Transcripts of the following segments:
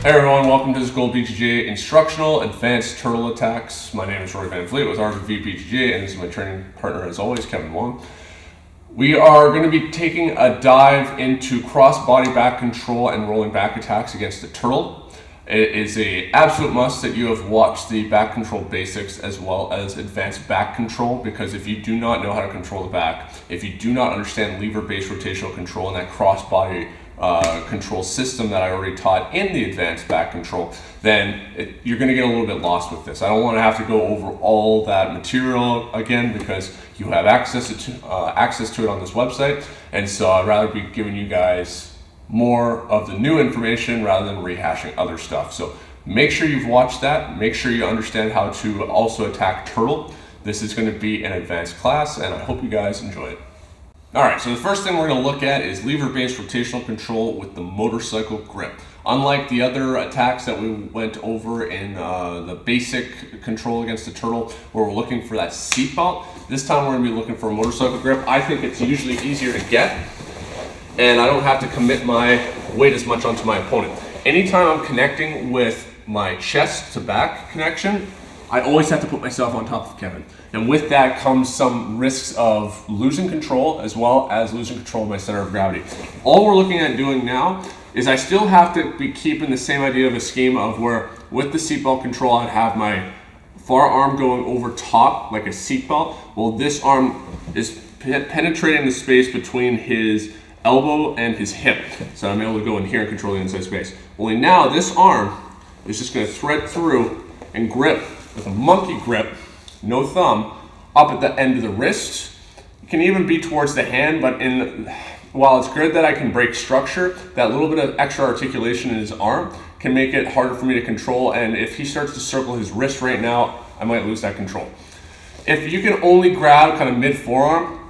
Hey everyone, welcome to this Gold BJJ Instructional Advanced Turtle Attacks. My name is Roy Van Vliet with RV BJJ, and this is my training partner as always, Kevin Wong. We are going to be taking a dive into cross-body back control and rolling back attacks against the turtle. It is an absolute must that you have watched the back control basics as well as advanced back control, because if you do not know how to control the back, if you do not understand lever-based rotational control and that cross-body control system that I already taught in the advanced back control, then you're going to get a little bit lost with this. I don't want to have to go over all that material again because you have access to it on this website, and so I'd rather be giving you guys more of the new information rather than rehashing other stuff. So make sure you've watched that. Make sure you understand how to also attack turtle. This is going to be an advanced class, and I hope you guys enjoy it. Alright, so the first thing we're going to look at is lever-based rotational control with the motorcycle grip. Unlike the other attacks that we went over in the basic control against the turtle, where we're looking for that seatbelt, this time we're going to be looking for a motorcycle grip. I think it's usually easier to get, and I don't have to commit my weight as much onto my opponent. Anytime I'm connecting with my chest to back connection, I always have to put myself on top of Kevin. And with that comes some risks of losing control as well as losing control of my center of gravity. All we're looking at doing now is I still have to be keeping the same idea of a scheme of where with the seatbelt control I'd have my far arm going over top like a seatbelt. Well, this arm is penetrating the space between his elbow and his hip. So I'm able to go in here and control the inside space. Only now this arm is just going to thread through and grip with a monkey grip, no thumb, up at the end of the wrist. It can even be towards the hand, but while it's good that I can break structure, that little bit of extra articulation in his arm can make it harder for me to control, and if he starts to circle his wrist right now, I might lose that control. If you can only grab kind of mid-forearm,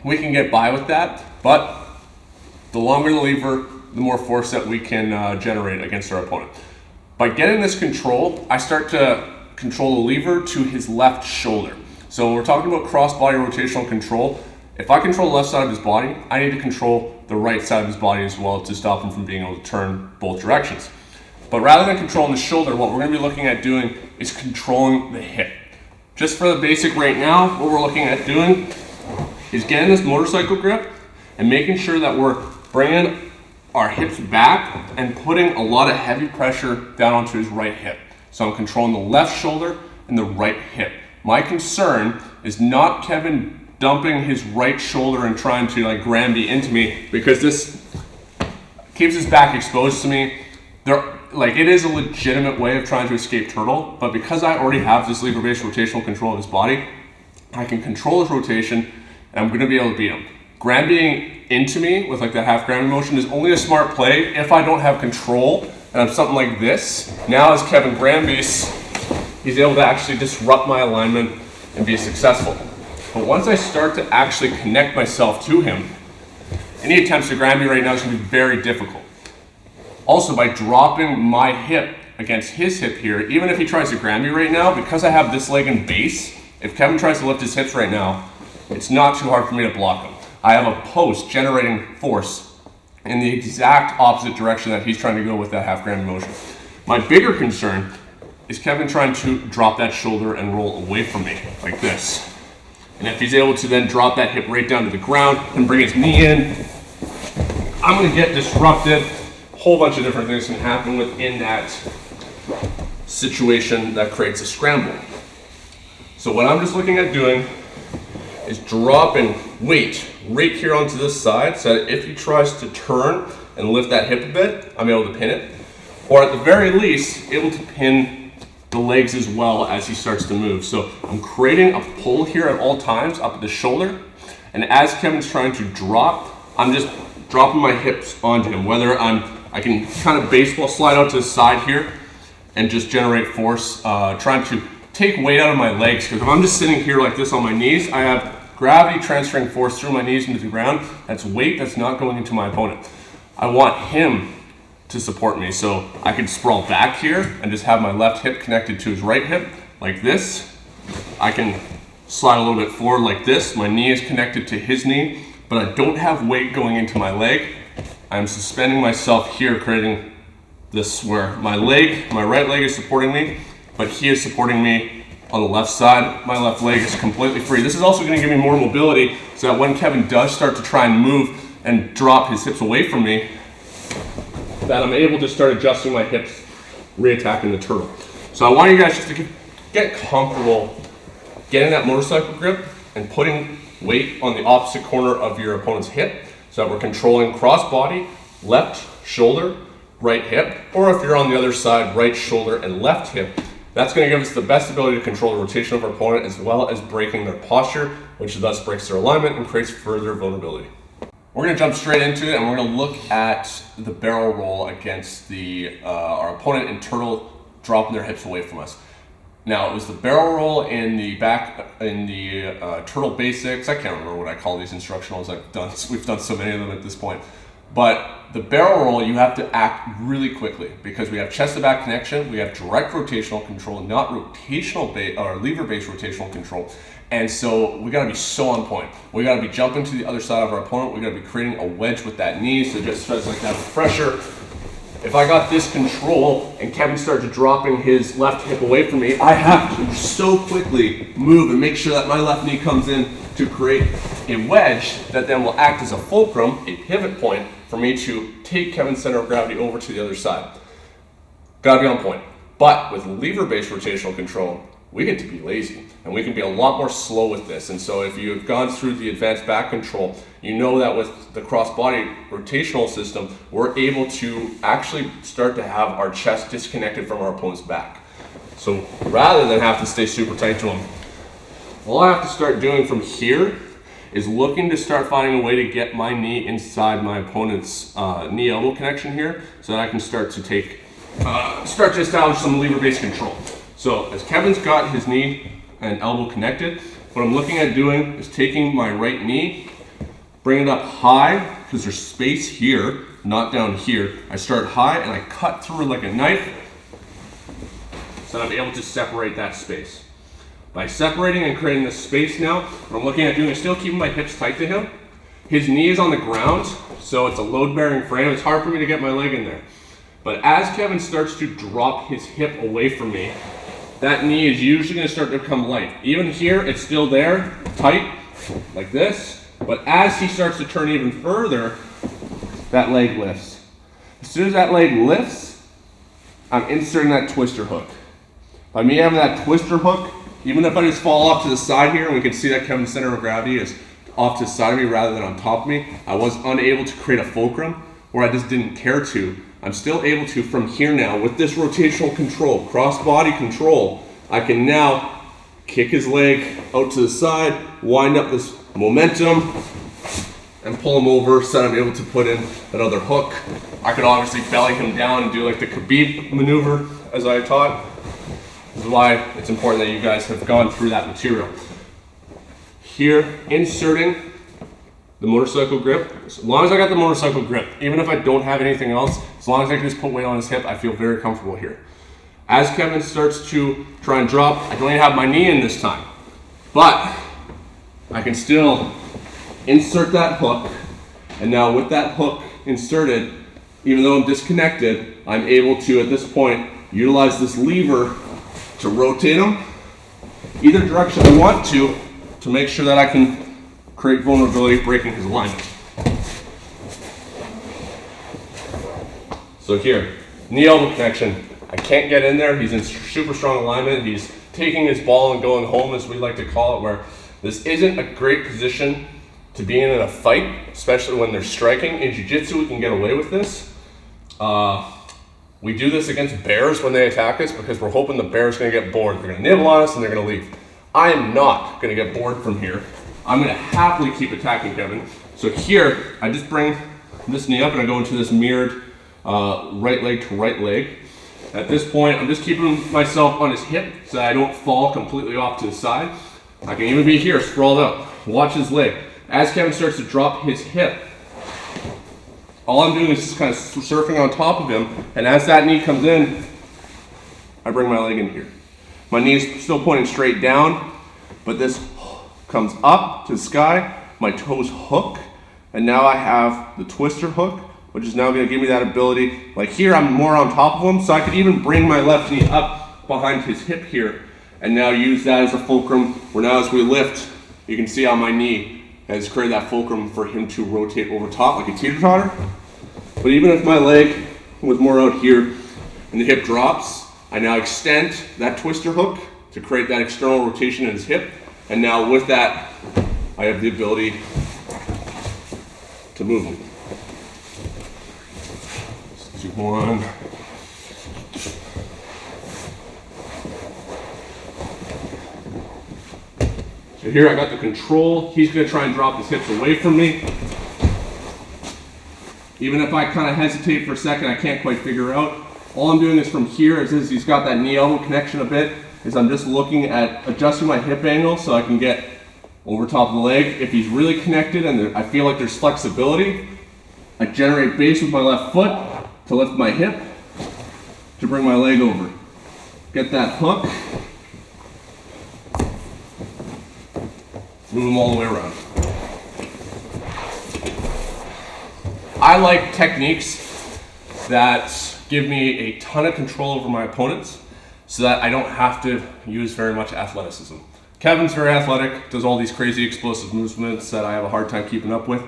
we can get by with that, but the longer the lever, the more force that we can generate against our opponent. By getting this control, I start to control the lever to his left shoulder. So when we're talking about cross-body rotational control, if I control the left side of his body, I need to control the right side of his body as well to stop him from being able to turn both directions. But rather than controlling the shoulder, what we're going to be looking at doing is controlling the hip. Just for the basic right now, what we're looking at doing is getting this motorcycle grip and making sure that we're bringing our hips back and putting a lot of heavy pressure down onto his right hip. So I'm controlling the left shoulder and the right hip. My concern is not Kevin dumping his right shoulder and trying to like Granby into me, because this keeps his back exposed to me. It is a legitimate way of trying to escape turtle, but because I already have this lever-based rotational control of his body, I can control his rotation and I'm going to be able to beat him. Granbying into me with like that half Granby motion is only a smart play if I don't have control and I'm something like this. Now as Kevin Granby's, he's able to actually disrupt my alignment and be successful. But once I start to actually connect myself to him, any attempts to Granby right now is going to be very difficult. Also, by dropping my hip against his hip here, even if he tries to Granby right now, because I have this leg in base, if Kevin tries to lift his hips right now, it's not too hard for me to block him. I have a post generating force in the exact opposite direction that he's trying to go with that half Granby motion. My bigger concern is Kevin trying to drop that shoulder and roll away from me like this. And if he's able to then drop that hip right down to the ground and bring his knee in, I'm going to get disrupted. A whole bunch of different things can happen within that situation that creates a scramble. So what I'm just looking at doing is dropping weight right here onto this side, so that if he tries to turn and lift that hip a bit, I'm able to pin it. Or at the very least, able to pin the legs as well as he starts to move. So I'm creating a pull here at all times up at the shoulder, and as Kevin's trying to drop, I'm just dropping my hips onto him, whether I can kind of baseball slide out to the side here and just generate force, trying to take weight out of my legs, because if I'm just sitting here like this on my knees, I have gravity transferring force through my knees into the ground. That's weight that's not going into my opponent. I want him to support me, so I can sprawl back here and just have my left hip connected to his right hip like this. I can slide a little bit forward like this. My knee is connected to his knee, but I don't have weight going into my leg. I'm suspending myself here, creating this where my right leg is supporting me, but he is supporting me on the left side. My left leg is completely free. This is also going to give me more mobility so that when Kevin does start to try and move and drop his hips away from me, that I'm able to start adjusting my hips, reattacking the turtle. So I want you guys just to get comfortable getting that motorcycle grip and putting weight on the opposite corner of your opponent's hip so that we're controlling cross body, left shoulder, right hip, or if you're on the other side, right shoulder and left hip. That's going to give us the best ability to control the rotation of our opponent as well as breaking their posture, which thus breaks their alignment and creates further vulnerability. We're going to jump straight into it and we're going to look at the barrel roll against our opponent in turtle dropping their hips away from us. Now it was the barrel roll in the turtle basics. I can't remember what I call these instructionals. We've done so many of them at this point. But the barrel roll, you have to act really quickly because we have chest to back connection, we have direct rotational control, not rotational or lever-based rotational control. And so we gotta be so on point. We gotta be jumping to the other side of our opponent. We gotta be creating a wedge with that knee, so just tries like that pressure. If I got this control and Kevin started dropping his left hip away from me, I have to so quickly move and make sure that my left knee comes in to create a wedge that then will act as a fulcrum, a pivot point for me to take Kevin's center of gravity over to the other side. Gotta be on point. But with lever-based rotational control, we get to be lazy and we can be a lot more slow with this. And so if you've gone through the advanced back control, you know that with the cross-body rotational system, we're able to actually start to have our chest disconnected from our opponent's back. So rather than have to stay super tight to him, all I have to start doing from here is looking to start finding a way to get my knee inside my opponent's knee-elbow connection here so that I can start to establish some lever-based control. So as Kevin's got his knee and elbow connected, what I'm looking at doing is taking my right knee, bring it up high, because there's space here, not down here. I start high and I cut through like a knife, so I'm able to separate that space. By separating and creating this space now, what I'm looking at doing is still keeping my hips tight to him. His knee is on the ground, so it's a load-bearing frame. It's hard for me to get my leg in there. But as Kevin starts to drop his hip away from me, that knee is usually going to start to become light. Even here, it's still there, tight, like this. But as he starts to turn even further, that leg lifts. As soon as that leg lifts, I'm inserting that twister hook. By me having that twister hook, even if I just fall off to the side here, and we can see that Kevin's center of gravity is off to the side of me rather than on top of me, I was unable to create a fulcrum, or I just didn't care to. I'm still able to, from here now, with this rotational control, cross-body control, I can now kick his leg out to the side, wind up this momentum, and pull him over so that I'm able to put in another hook. I could obviously belly him down and do like the Khabib maneuver, as I taught. This is why it's important that you guys have gone through that material. Here, inserting the motorcycle grip. As long as I got the motorcycle grip, even if I don't have anything else, as long as I can just put weight on his hip, I feel very comfortable here. As Kevin starts to try and drop, I don't even have my knee in this time, but I can still insert that hook, and now with that hook inserted, even though I'm disconnected, I'm able to, at this point, utilize this lever to rotate him either direction I want to make sure that I can create vulnerability, breaking his alignment. So here, knee elbow connection. I can't get in there. He's in super strong alignment. He's taking his ball and going home, as we like to call it, where this isn't a great position to be in a fight, especially when they're striking. In jiu-jitsu, we can get away with this. We do this against bears when they attack us because we're hoping the bear's gonna get bored. They're gonna nibble on us and they're gonna leave. I am not gonna get bored from here. I'm gonna happily keep attacking Kevin. So here, I just bring this knee up and I go into this mirrored right leg to right leg. At this point, I'm just keeping myself on his hip so that I don't fall completely off to the side. I can even be here, sprawled out. Watch his leg. As Kevin starts to drop his hip, all I'm doing is just kind of surfing on top of him, and as that knee comes in, I bring my leg in here. My knee is still pointing straight down, but this comes up to the sky, my toes hook, and now I have the twister hook which is now going to give me that ability. Like here, I'm more on top of him, so I could even bring my left knee up behind his hip here, and now use that as a fulcrum, where now as we lift, you can see how my knee has created that fulcrum for him to rotate over top like a teeter-totter. But even if my leg was more out here and the hip drops, I now extend that twister hook to create that external rotation in his hip. And now with that, I have the ability to move him. Let's do one. So here I got the control. He's going to try and drop his hips away from me. Even if I kind of hesitate for a second, I can't quite figure out. All I'm doing is from here, as he's got that knee elbow connection a bit, is I'm just looking at adjusting my hip angle so I can get over top of the leg. If he's really connected and I feel like there's flexibility, I generate base with my left foot to lift my hip to bring my leg over. Get that hook, move him all the way around. I like techniques that give me a ton of control over my opponents so that I don't have to use very much athleticism. Kevin's very athletic, does all these crazy explosive movements that I have a hard time keeping up with.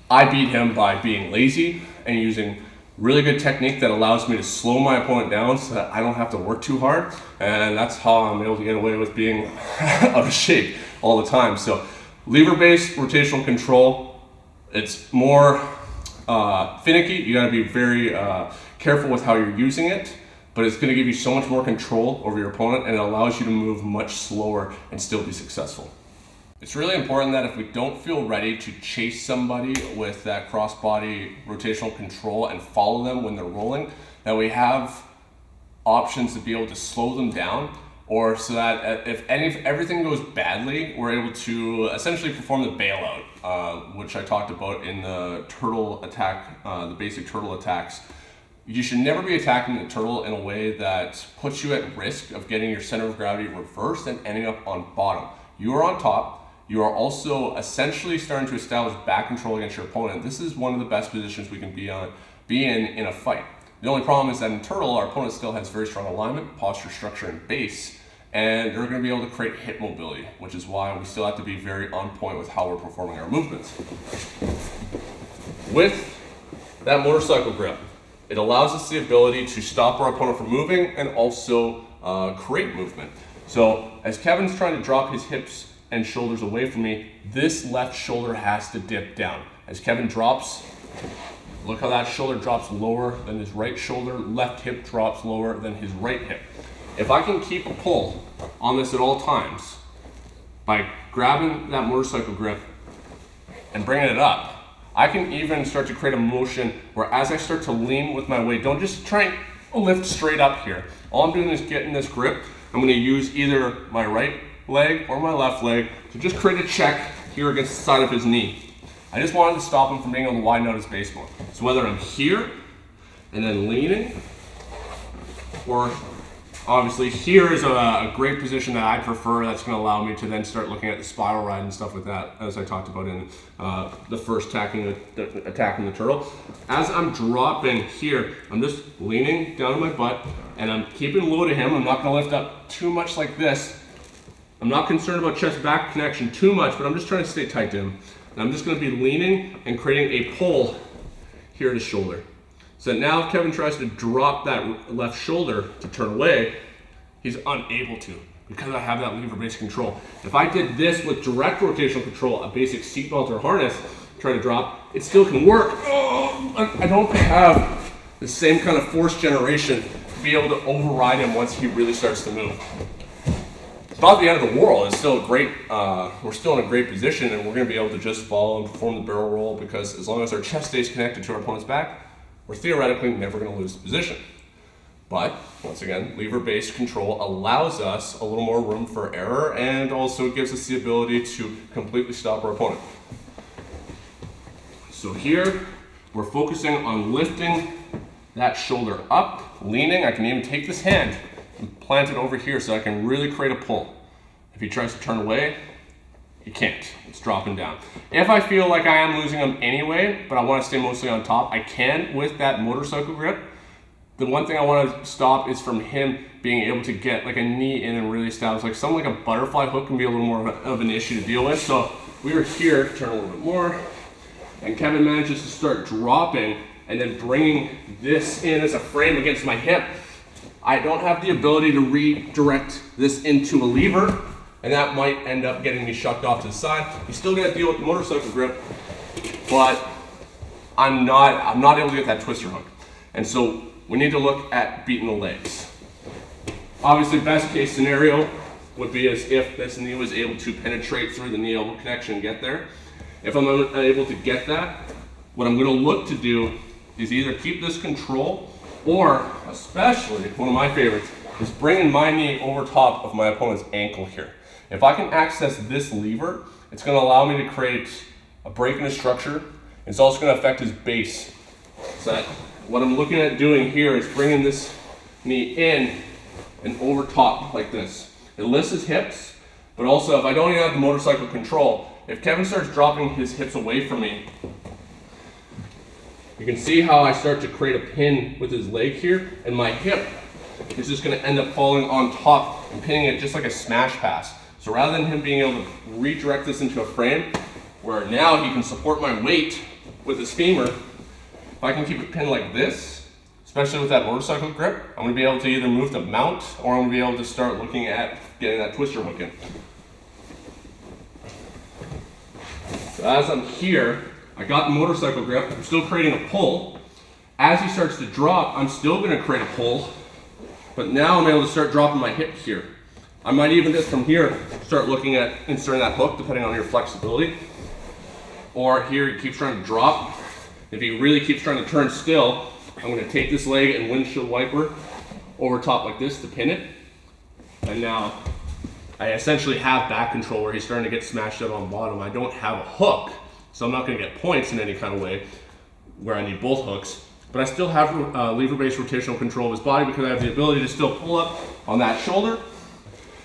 I beat him by being lazy and using really good technique that allows me to slow my opponent down so that I don't have to work too hard. And that's how I'm able to get away with being out of shape all the time. So lever-based rotational control, it's more finicky. You gotta be very careful with how you're using it, but it's gonna give you so much more control over your opponent, and it allows you to move much slower and still be successful. It's really important that if we don't feel ready to chase somebody with that cross-body rotational control and follow them when they're rolling, that we have options to be able to slow them down, or so that if everything goes badly, we're able to essentially perform the bailout, which I talked about in the turtle attack, the basic turtle attacks. You should never be attacking the turtle in a way that puts you at risk of getting your center of gravity reversed and ending up on bottom. You are on top. You are also essentially starting to establish back control against your opponent. This is one of the best positions we can be in a fight. The only problem is that in turtle, our opponent still has very strong alignment, posture, structure, and base, and they're going to be able to create hip mobility, which is why we still have to be very on point with how we're performing our movements. With that motorcycle grip, it allows us the ability to stop our opponent from moving and also create movement. So as Kevin's trying to drop his hips and shoulders away from me, this left shoulder has to dip down. As Kevin drops, look how that shoulder drops lower than his right shoulder, left hip drops lower than his right hip. If I can keep a pull on this at all times by grabbing that motorcycle grip and bringing it up, I can even start to create a motion where as I start to lean with my weight, don't just try and lift straight up here. All I'm doing is getting this grip. I'm going to use either my right leg or my left leg to just create a check here against the side of his knee. I just wanted to stop him from being able to widen out his base more. So whether I'm here and then leaning, or obviously here is a great position that I prefer, that's going to allow me to then start looking at the spiral ride and stuff like that, as I talked about in the first attacking the turtle. As I'm dropping here, I'm just leaning down on my butt and I'm keeping low to him. I'm not going to lift up too much like this. I'm not concerned about chest-back connection too much, but I'm just trying to stay tight to him. And I'm just going to be leaning and creating a pull here at his shoulder. So now if Kevin tries to drop that left shoulder to turn away, he's unable to because I have that lever-based control. If I did this with direct rotational control, a basic seatbelt or harness, try to drop, it still can work. Oh, I don't have the same kind of force generation to be able to override him once he really starts to move. It's not the end of the world. It's still a great, we're still in a great position, and we're going to be able to just follow and perform the barrel roll, because as long as our chest stays connected to our opponent's back, we're theoretically never going to lose the position. But once again, lever-based control allows us a little more room for error, and also gives us the ability to completely stop our opponent. So here, we're focusing on lifting that shoulder up, leaning. I can even take this hand and plant it over here so I can really create a pull. If he tries to turn away, You can't, it's dropping down. If I feel like I am losing them anyway, but I want to stay mostly on top, I can with that motorcycle grip. The one thing I want to stop is from him being able to get like a knee in and really establish, like something like a butterfly hook can be a little more of an issue to deal with. So we were here, turn a little bit more, and Kevin manages to start dropping and then bringing this in as a frame against my hip. I don't have the ability to redirect this into a lever, and that might end up getting me shucked off to the side. You still gotta deal with the motorcycle grip, but I'm not able to get that twister hook. And so we need to look at beating the legs. Obviously, best case scenario would be as if this knee was able to penetrate through the knee elbow connection and get there. If I'm unable to get that, what I'm gonna look to do is either keep this control, or especially, one of my favorites, is bringing my knee over top of my opponent's ankle here. If I can access this lever, it's gonna allow me to create a break in his structure. It's also gonna affect his base. So that what I'm looking at doing here is bringing this knee in and over top like this. It lifts his hips, but also if I don't even have the motorcycle control, if Kevin starts dropping his hips away from me, you can see how I start to create a pin with his leg here, and my hip is just gonna end up falling on top and pinning it just like a smash pass. So rather than him being able to redirect this into a frame, where now he can support my weight with his femur, if I can keep it pinned like this, especially with that motorcycle grip, I'm gonna be able to either move the mount, or I'm gonna be able to start looking at getting that twister hook in. So as I'm here, I got the motorcycle grip, I'm still creating a pull. As he starts to drop, I'm still gonna create a pull, but now I'm able to start dropping my hip here. I might even just from here start looking at inserting that hook depending on your flexibility. Or here he keeps trying to drop. If he really keeps trying to turn still, I'm gonna take this leg and windshield wiper over top like this to pin it. And now I essentially have back control where he's starting to get smashed out on the bottom. I don't have a hook, so I'm not gonna get points in any kind of way where I need both hooks. But I still have lever-based rotational control of his body because I have the ability to still pull up on that shoulder.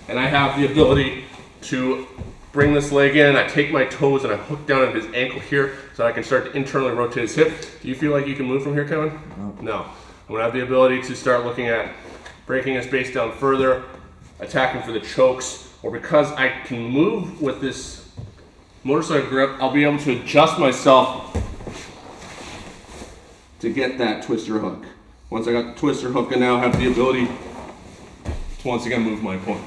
And I have the ability to bring this leg in, I take my toes and I hook down at his ankle here so I can start to internally rotate his hip. Do you feel like you can move from here, Kevin? No. I'm gonna have the ability to start looking at breaking his base down further, attacking for the chokes, or because I can move with this motorcycle grip, I'll be able to adjust myself to get that twister hook. Once I got the twister hook, I now have the ability to once again move my opponent.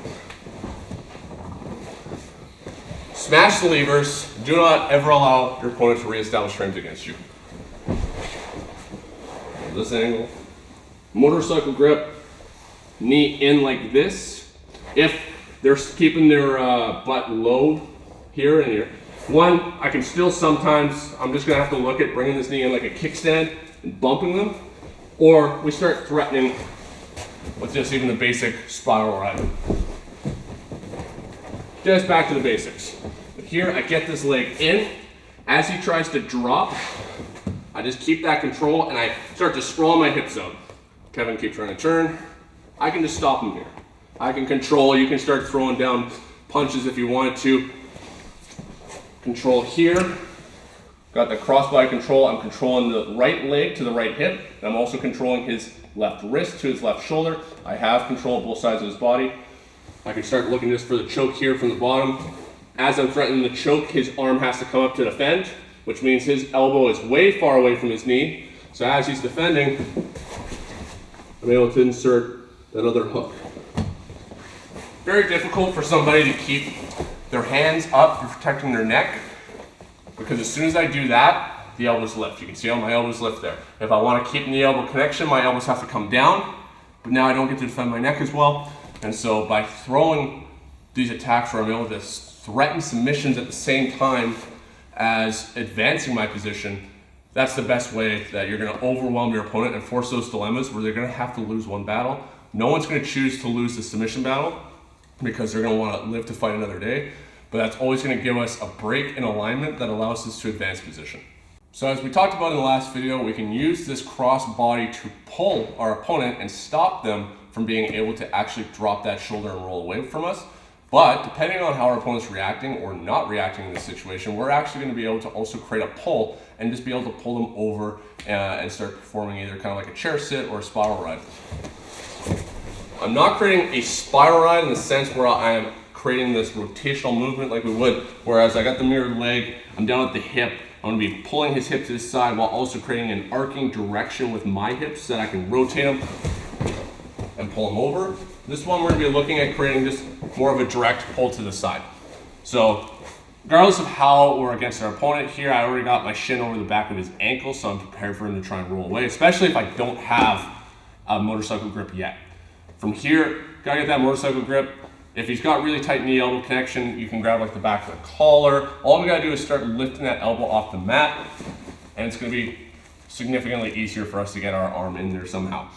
Smash the levers. Do not ever allow your opponent to reestablish frames against you. This angle. Motorcycle grip. Knee in like this. If they're keeping their butt low here and here. One, I can still sometimes, I'm just going to have to look at bringing this knee in like a kickstand and bumping them. Or we start threatening with just even the basic spiral ride. Just back to the basics. But here I get this leg in. As he tries to drop, I just keep that control and I start to sprawl my hips out. Kevin keeps trying to turn. I can just stop him here. I can control, you can start throwing down punches if you wanted to. Control here. Got the crossbody control. I'm controlling the right leg to the right hip. And I'm also controlling his left wrist to his left shoulder. I have control of both sides of his body. I can start looking just for the choke here from the bottom. As I'm threatening the choke, his arm has to come up to defend, which means his elbow is way far away from his knee. So as he's defending, I'm able to insert that other hook. Very difficult for somebody to keep their hands up for protecting their neck, because as soon as I do that, the elbows lift. You can see how my elbows lift there. If I want to keep the elbow connection, my elbows have to come down, but now I don't get to defend my neck as well. And so by throwing these attacks where I'm able to threaten submissions at the same time as advancing my position, that's the best way that you're going to overwhelm your opponent and force those dilemmas where they're going to have to lose one battle. No one's going to choose to lose the submission battle because they're going to want to live to fight another day, but that's always going to give us a break in alignment that allows us to advance position. So as we talked about in the last video, we can use this cross body to pull our opponent and stop them from being able to actually drop that shoulder and roll away from us. But depending on how our opponent's reacting or not reacting in this situation, we're actually going to be able to also create a pull and just be able to pull them over and start performing either kind of like a chair sit or a spiral ride. I'm not creating a spiral ride in the sense where I am creating this rotational movement like we would, whereas I got the mirrored leg, I'm down at the hip, I'm going to be pulling his hip to the side while also creating an arcing direction with my hips so that I can rotate him and pull him over. This one we're going to be looking at creating just more of a direct pull to the side. So regardless of how we're against our opponent here, I already got my shin over the back of his ankle, so I'm prepared for him to try and roll away, especially if I don't have a motorcycle grip yet. From here, gotta get that motorcycle grip. If he's got really tight knee elbow connection, you can grab like the back of the collar. All we gotta do is start lifting that elbow off the mat, and it's gonna be significantly easier for us to get our arm in there somehow.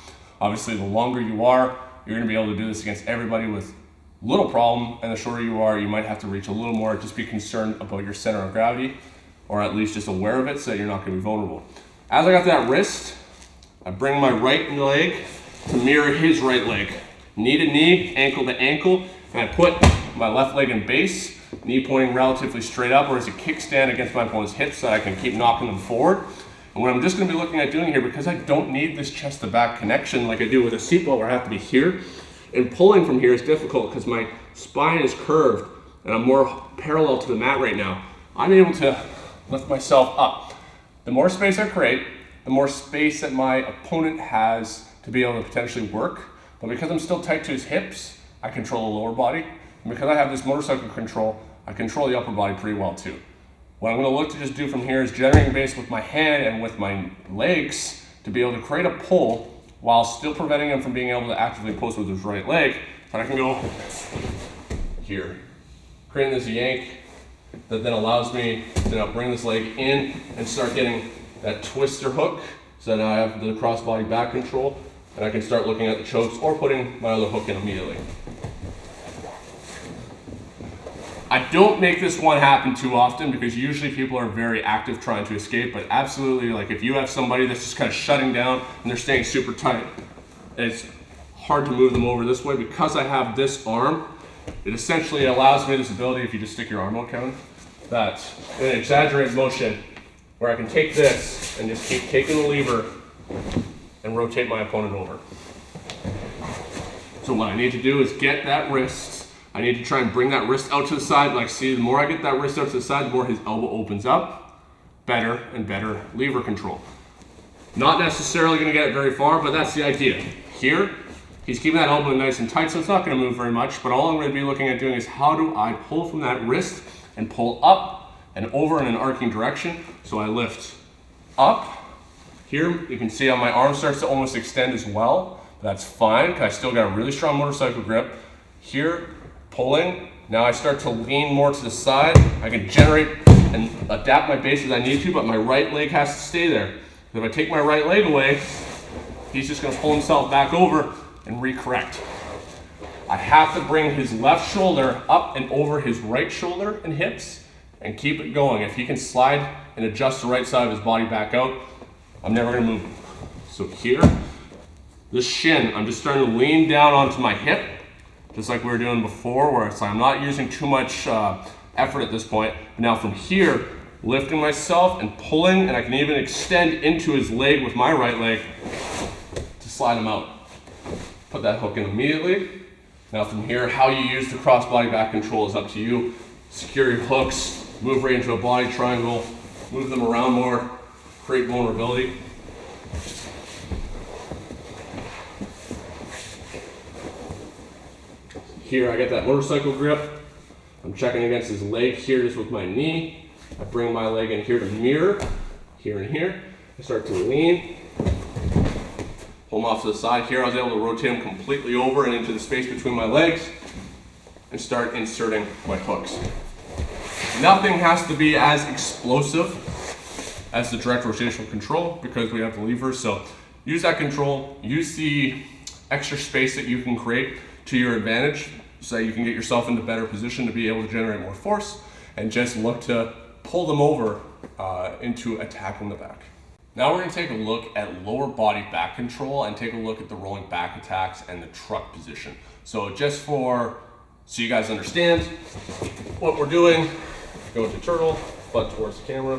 Obviously, the longer you are, you're gonna be able to do this against everybody with little problem, and the shorter you are, you might have to reach a little more. Just be concerned about your center of gravity, or at least just aware of it so that you're not gonna be vulnerable. As I got that wrist, I bring my right leg to mirror his right leg. Knee to knee, ankle to ankle, and I put my left leg in base, knee pointing relatively straight up, or as a kickstand against my opponent's hips so that I can keep knocking them forward. And what I'm just gonna be looking at doing here, because I don't need this chest to back connection like I do with a seatbelt where I have to be here, and pulling from here is difficult because my spine is curved and I'm more parallel to the mat right now. I'm able to lift myself up. The more space I create, the more space that my opponent has to be able to potentially work. But because I'm still tight to his hips, I control the lower body. And because I have this motorcycle control, I control the upper body pretty well too. What I'm gonna look to just do from here is generating base with my hand and with my legs to be able to create a pull while still preventing him from being able to actively post with his right leg. And I can go here, creating this yank that then allows me to now bring this leg in and start getting that twister hook. So now I have the crossbody back control, and I can start looking at the chokes or putting my other hook in immediately. I don't make this one happen too often because usually people are very active trying to escape, but absolutely, like if you have somebody that's just kind of shutting down and they're staying super tight, it's hard to move them over this way. Because I have this arm, it essentially allows me this ability, if you just stick your arm out, Kevin, that in an exaggerated motion where I can take this and just keep taking the lever and rotate my opponent over. So what I need to do is get that wrist. I need to try and bring that wrist out to the side. Like, see, the more I get that wrist out to the side, the more his elbow opens up. Better and better lever control. Not necessarily gonna get it very far, but that's the idea. Here, he's keeping that elbow nice and tight, so it's not gonna move very much, but all I'm gonna be looking at doing is how do I pull from that wrist and pull up and over in an arcing direction. So I lift up. Here, you can see how my arm starts to almost extend as well. That's fine, because I still got a really strong motorcycle grip. Here, pulling. Now I start to lean more to the side. I can generate and adapt my base as I need to, but my right leg has to stay there. If I take my right leg away, he's just gonna pull himself back over and recorrect. I have to bring his left shoulder up and over his right shoulder and hips and keep it going. If he can slide and adjust the right side of his body back out, I'm never gonna move him. So here, this shin, I'm just starting to lean down onto my hip, just like we were doing before, where it's like I'm not using too much effort at this point. But now from here, lifting myself and pulling, and I can even extend into his leg with my right leg to slide him out. Put that hook in immediately. Now from here, how you use the crossbody back control is up to you. Secure your hooks, move right into a body triangle, move them around more, create vulnerability. Here I get that motorcycle grip. I'm checking against his leg here just with my knee. I bring my leg in here to mirror, here and here. I start to lean, pull him off to the side. Here I was able to rotate him completely over and into the space between my legs and start inserting my hooks. Nothing has to be as explosive as the direct rotational control because we have the levers. So use that control, use the extra space that you can create to your advantage so that you can get yourself into better position to be able to generate more force and just look to pull them over into attacking the back. Now we're going to take a look at lower body back control and take a look at the rolling back attacks and the truck position. So just for So you guys understand what we're doing. Go into turtle, butt towards the camera.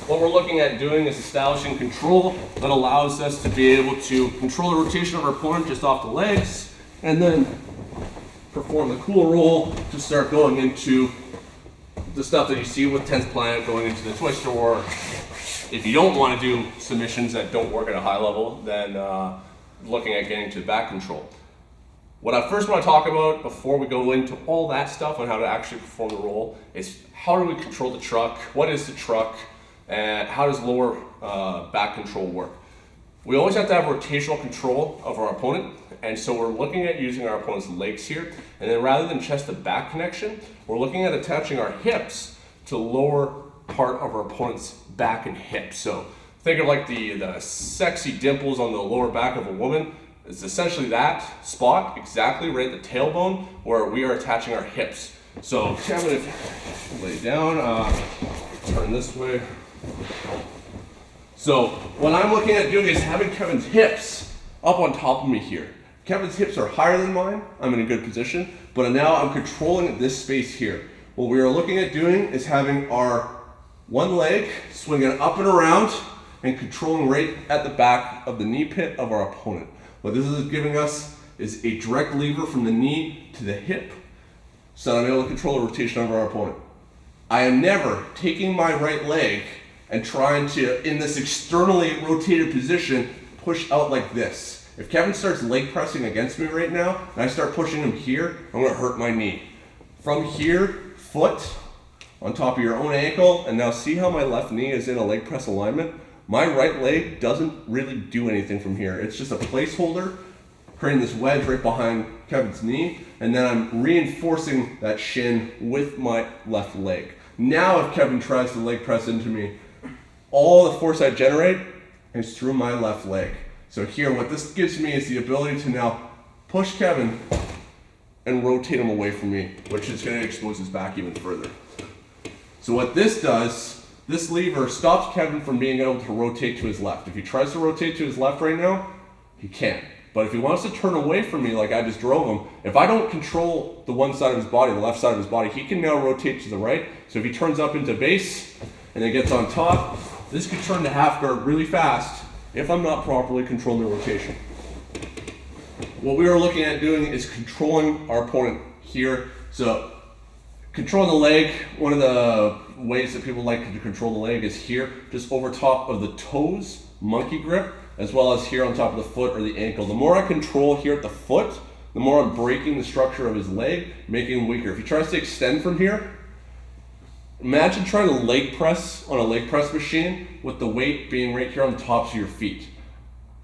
What we're looking at doing is establishing control that allows us to be able to control the rotation of our opponent just off the legs, and then perform the cool roll to start going into the stuff that you see with 10th planet, going into the twister, or if you don't want to do submissions that don't work at a high level, then looking at getting to back control. What I first want to talk about before we go into all that stuff on how to actually perform the roll is how do we control the truck, what is the truck, and how does lower back control work. We always have to have rotational control of our opponent, and so we're looking at using our opponent's legs here, and then rather than chest to back connection, we're looking at attaching our hips to the lower part of our opponent's back and hips. So think of like the sexy dimples on the lower back of a woman. It's essentially that spot, exactly right at the tailbone, where we are attaching our hips. So Kevin, if you lay down, turn this way. So what I'm looking at doing is having Kevin's hips up on top of me here. Kevin's hips are higher than mine. I'm in a good position, but now I'm controlling this space here. What we are looking at doing is having our one leg swinging up and around and controlling right at the back of the knee pit of our opponent. What this is giving us is a direct lever from the knee to the hip, so that I'm able to control the rotation of our opponent. I am never taking my right leg and trying to, in this externally rotated position, push out like this. If Kevin starts leg pressing against me right now, and I start pushing him here, I'm gonna hurt my knee. From here, foot on top of your own ankle, and now see how my left knee is in a leg press alignment? My right leg doesn't really do anything from here. It's just a placeholder, creating this wedge right behind Kevin's knee, and then I'm reinforcing that shin with my left leg. Now if Kevin tries to leg press into me, all the force I generate is through my left leg. So here, what this gives me is the ability to now push Kevin and rotate him away from me, which is going to expose his back even further. So what this does, this lever stops Kevin from being able to rotate to his left. If he tries to rotate to his left right now, he can't. But if he wants to turn away from me like I just drove him, if I don't control the one side of his body, the left side of his body, he can now rotate to the right. So if he turns up into base and then gets on top, this could turn to half guard really fast if I'm not properly controlling the rotation. What we are looking at doing is controlling our opponent here. So controlling the leg, one of the ways that people like to control the leg is here, just over top of the toes, monkey grip, as well as here on top of the foot or the ankle. The more I control here at the foot, the more I'm breaking the structure of his leg, making him weaker. If he tries to extend from here, imagine trying to leg press on a leg press machine with the weight being right here on the tops of your feet.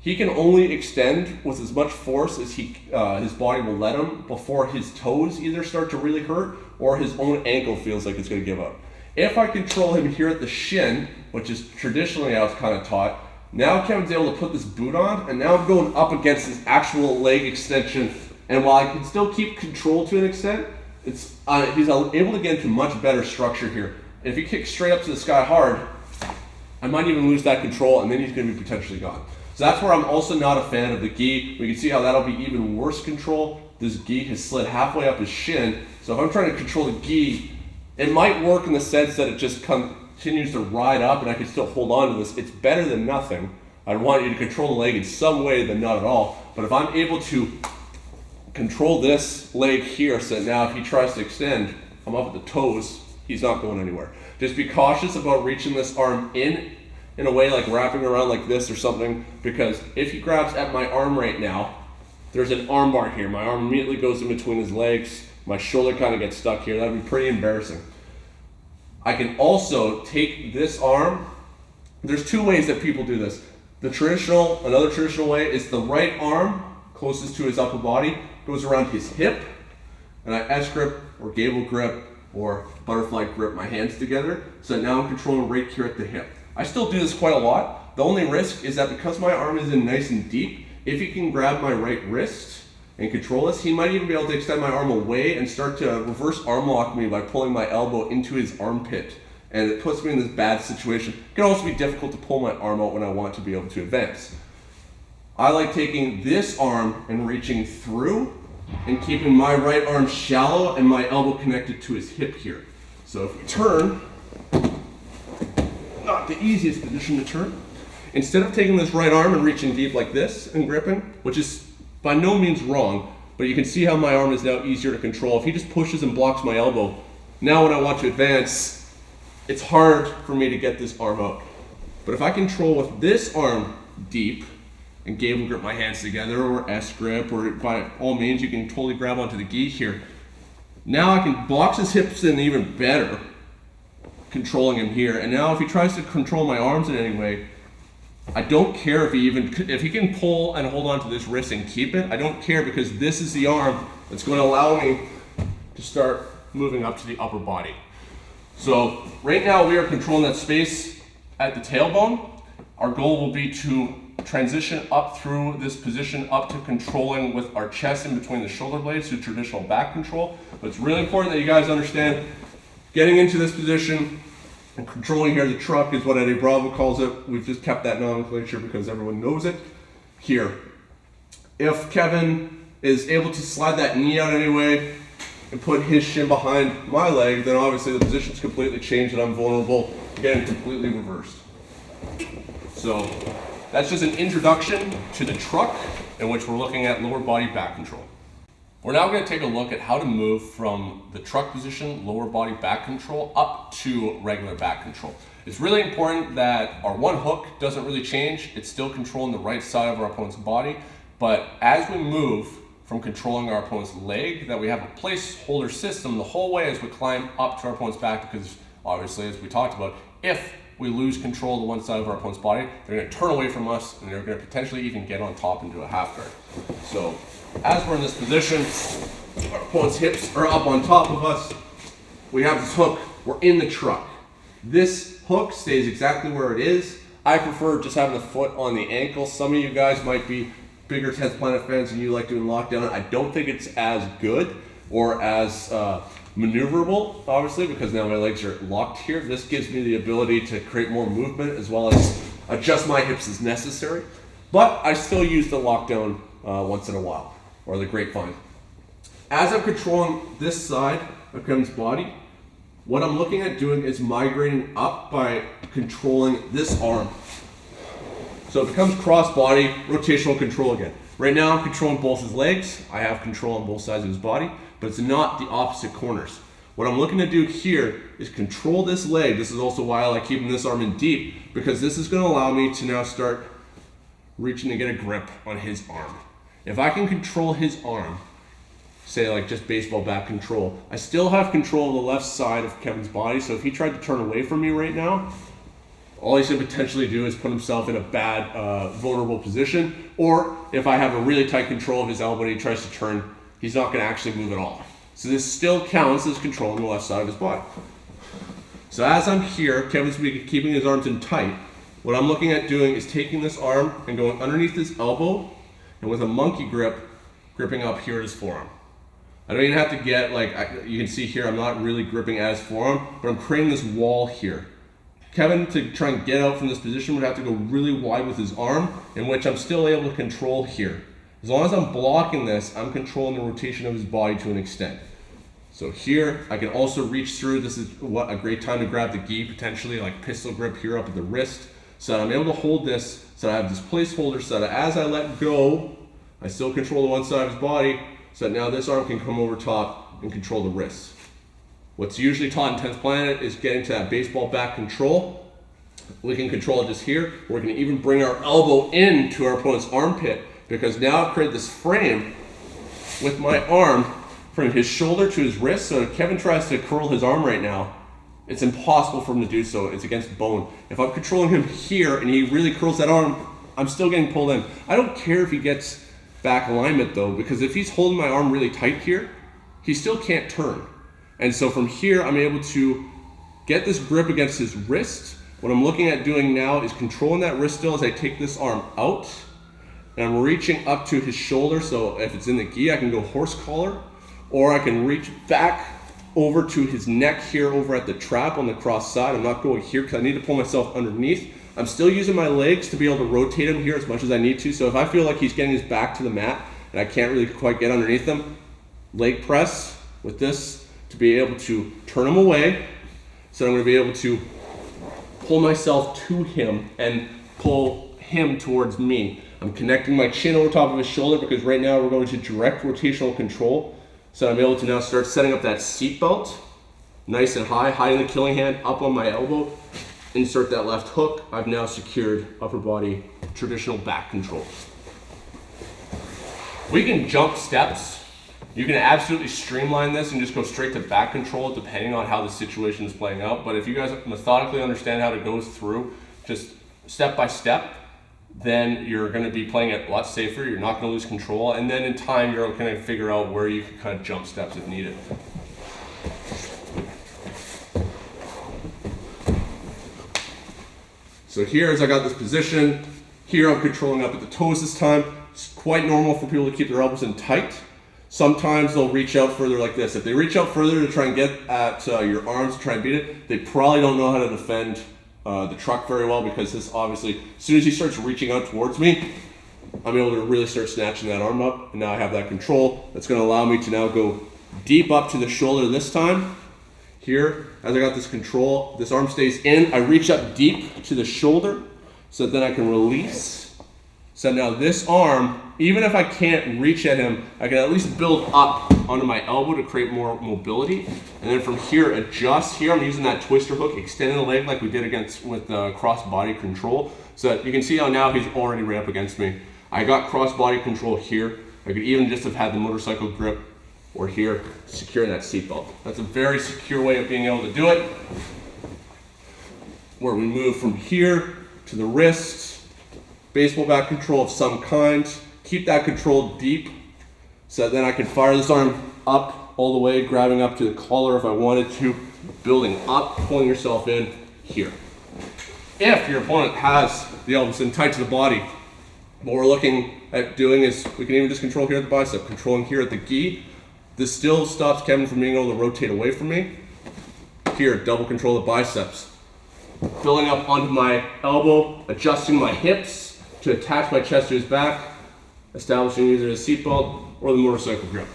He can only extend with as much force as his body will let him before his toes either start to really hurt or his own ankle feels like it's going to give up. If I control him here at the shin, which is traditionally I was kind of taught, now Kevin's able to put this boot on, and now I'm going up against his actual leg extension. And while I can still keep control to an extent, he's able to get into much better structure here. If he kicks straight up to the sky hard, I might even lose that control, and then he's going to be potentially gone. So that's where I'm also not a fan of the gi. We can see how that'll be even worse control. This gi has slid halfway up his shin. So if I'm trying to control the gi, it might work in the sense that it just continues to ride up and I can still hold on to this. It's better than nothing. I'd want you to control the leg in some way than not at all. But if I'm able to control this leg here, so that now if he tries to extend, I'm up at the toes, he's not going anywhere. Just be cautious about reaching this arm in a way like wrapping around like this or something, because if he grabs at my arm right now, there's an arm bar here. My arm immediately goes in between his legs. My shoulder kind of gets stuck here. That would be pretty embarrassing. I can also take this arm. There's two ways that people do this. Another traditional way is the right arm closest to his upper body goes around his hip, and I S grip or gable grip or butterfly grip my hands together. So now I'm controlling right here at the hip. I still do this quite a lot. The only risk is that because my arm is in nice and deep, if he can grab my right wrist and control this, he might even be able to extend my arm away and start to reverse arm lock me by pulling my elbow into his armpit. And it puts me in this bad situation. It can also be difficult to pull my arm out when I want to be able to advance. I like taking this arm and reaching through and keeping my right arm shallow and my elbow connected to his hip here. So if we turn, not the easiest position to turn. Instead of taking this right arm and reaching deep like this and gripping, which is by no means wrong, but you can see how my arm is now easier to control. If he just pushes and blocks my elbow, now when I want to advance, it's hard for me to get this arm out. But if I control with this arm deep and gable grip my hands together, or S grip, or by all means you can totally grab onto the gi here. Now I can box his hips in even better, controlling him here. And now if he tries to control my arms in any way, I don't care if he can pull and hold on to this wrist and keep it. I don't care, because this is the arm that's going to allow me to start moving up to the upper body. So right now we are controlling that space at the tailbone. Our goal will be to transition up through this position up to controlling with our chest in between the shoulder blades to traditional back control. But it's really important that you guys understand getting into this position and controlling here. The truck is what Eddie Bravo calls it. We've just kept that nomenclature because everyone knows it here. If Kevin is able to slide that knee out anyway and put his shin behind my leg, then obviously the position's completely changed and I'm vulnerable to getting completely reversed. So that's just an introduction to the truck, in which we're looking at lower body back control. We're now going to take a look at how to move from the truck position, lower body back control, up to regular back control. It's really important that our one hook doesn't really change. It's still controlling the right side of our opponent's body, but as we move from controlling our opponent's leg, that we have a placeholder system the whole way as we climb up to our opponent's back, because obviously, as we talked about, if we lose control of the one side of our opponent's body, they're going to turn away from us and they're going to potentially even get on top into a half guard. So as we're in this position, our opponent's hips are up on top of us. We have this hook, we're in the truck. This hook stays exactly where it is. I prefer just having the foot on the ankle. Some of you guys might be bigger 10th Planet fans and you like doing lockdown. I don't think it's as good or as maneuverable, obviously, because now my legs are locked here. This gives me the ability to create more movement as well as adjust my hips as necessary. But I still use the lockdown once in a while, or the grapevine. As I'm controlling this side of Kevin's body, what I'm looking at doing is migrating up by controlling this arm. So it becomes cross-body rotational control again. Right now I'm controlling both his legs. I have control on both sides of his body, but it's not the opposite corners. What I'm looking to do here is control this leg. This is also why I like keeping this arm in deep, because this is going to allow me to now start reaching to get a grip on his arm. If I can control his arm, say like just baseball bat control, I still have control of the left side of Kevin's body. So if he tried to turn away from me right now, all he's going to potentially do is put himself in a bad, vulnerable position. Or if I have a really tight control of his elbow and he tries to turn, he's not going to actually move at all. So this still counts as controlling the left side of his body. So as I'm here, Kevin's keeping his arms in tight. What I'm looking at doing is taking this arm and going underneath his elbow, and with a monkey grip, gripping up here at his forearm. I don't even have to get, you can see here, I'm not really gripping at his forearm, but I'm creating this wall here. Kevin, to try and get out from this position, would have to go really wide with his arm, in which I'm still able to control here. As long as I'm blocking this, I'm controlling the rotation of his body to an extent. So here, I can also reach through. This is a great time to grab the gi, potentially, like pistol grip here up at the wrist. So that I'm able to hold this, so I have this placeholder, so that as I let go, I still control the one side of his body, so that now this arm can come over top and control the wrists. What's usually taught in 10th Planet is getting to that baseball back control. We can control it just here. We're going to even bring our elbow into our opponent's armpit, because now I've created this frame with my arm from his shoulder to his wrist. So if Kevin tries to curl his arm right now, it's impossible for him to do so. It's against bone. If I'm controlling him here and he really curls that arm, I'm still getting pulled in. I don't care if he gets back alignment though, because if he's holding my arm really tight here, he still can't turn. And so from here, I'm able to get this grip against his wrist. What I'm looking at doing now is controlling that wrist still as I take this arm out, and I'm reaching up to his shoulder. So if it's in the gi, I can go horse collar, or I can reach back over to his neck here over at the trap on the cross side. I'm not going here because I need to pull myself underneath. I'm still using my legs to be able to rotate him here as much as I need to. So if I feel like he's getting his back to the mat, and I can't really quite get underneath them, leg press with this to be able to turn him away. So I'm going to be able to pull myself to him and pull him towards me. I'm connecting my chin over top of his shoulder because right now we're going to direct rotational control. So I'm able to now start setting up that seat belt, nice and high in the killing hand, up on my elbow, insert that left hook. I've now secured upper body traditional back control. We can jump steps. You can absolutely streamline this and just go straight to back control depending on how the situation is playing out. But if you guys methodically understand how to go through just step by step, then you're going to be playing it a lot safer. You're not going to lose control. And then in time, you're going to figure out where you can kind of jump steps if needed. So here, as I got this position, here I'm controlling up at the toes this time. It's quite normal for people to keep their elbows in tight. Sometimes they'll reach out further like this. If they reach out further to try and get at your arms to try and beat it, they probably don't know how to defend the truck very well, because this obviously, as soon as he starts reaching out towards me, I'm able to really start snatching that arm up, and now I have that control. That's going to allow me to now go deep up to the shoulder this time. Here, as I got this control, this arm stays in, I reach up deep to the shoulder so that then I can release. So now this arm, even if I can't reach at him, I can at least build up onto my elbow to create more mobility. And then from here, adjust. Here I'm using that twister hook, extending the leg like we did with cross body control. So that you can see how now he's already right up against me. I got cross body control here. I could even just have had the motorcycle grip, or here, securing that seatbelt. That's a very secure way of being able to do it. Where we move from here to the wrist, baseball bat control of some kind. Keep that control deep so that then I can fire this arm up all the way, grabbing up to the collar if I wanted to, building up, pulling yourself in here. If your opponent has the elbows in tight to the body, what we're looking at doing is we can even just control here at the bicep, controlling here at the gi. This still stops Kevin from being able to rotate away from me. Here, double control the biceps. Filling up onto my elbow, adjusting my hips to attach my chest to his back, establishing either the seatbelt or the motorcycle grip.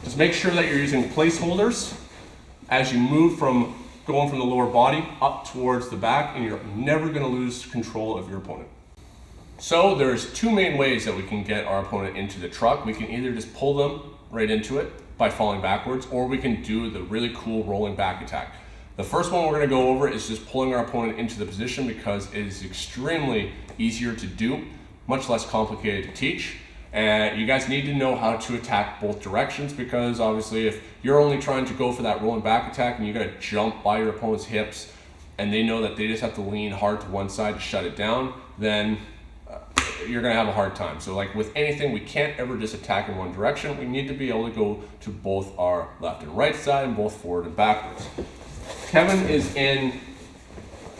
Just make sure that you're using placeholders as you move from going from the lower body up towards the back, and you're never going to lose control of your opponent. So there's two main ways that we can get our opponent into the truck. We can either just pull them right into it by falling backwards, or we can do the really cool rolling back attack. The first one we're going to go over is just pulling our opponent into the position, because it is extremely easier to do, much less complicated to teach. And you guys need to know how to attack both directions, because obviously if you're only trying to go for that rolling back attack and you got to jump by your opponent's hips and they know that they just have to lean hard to one side to shut it down, then you're going to have a hard time. So like with anything, we can't ever just attack in one direction. We need to be able to go to both our left and right side, and both forward and backwards. Kevin is in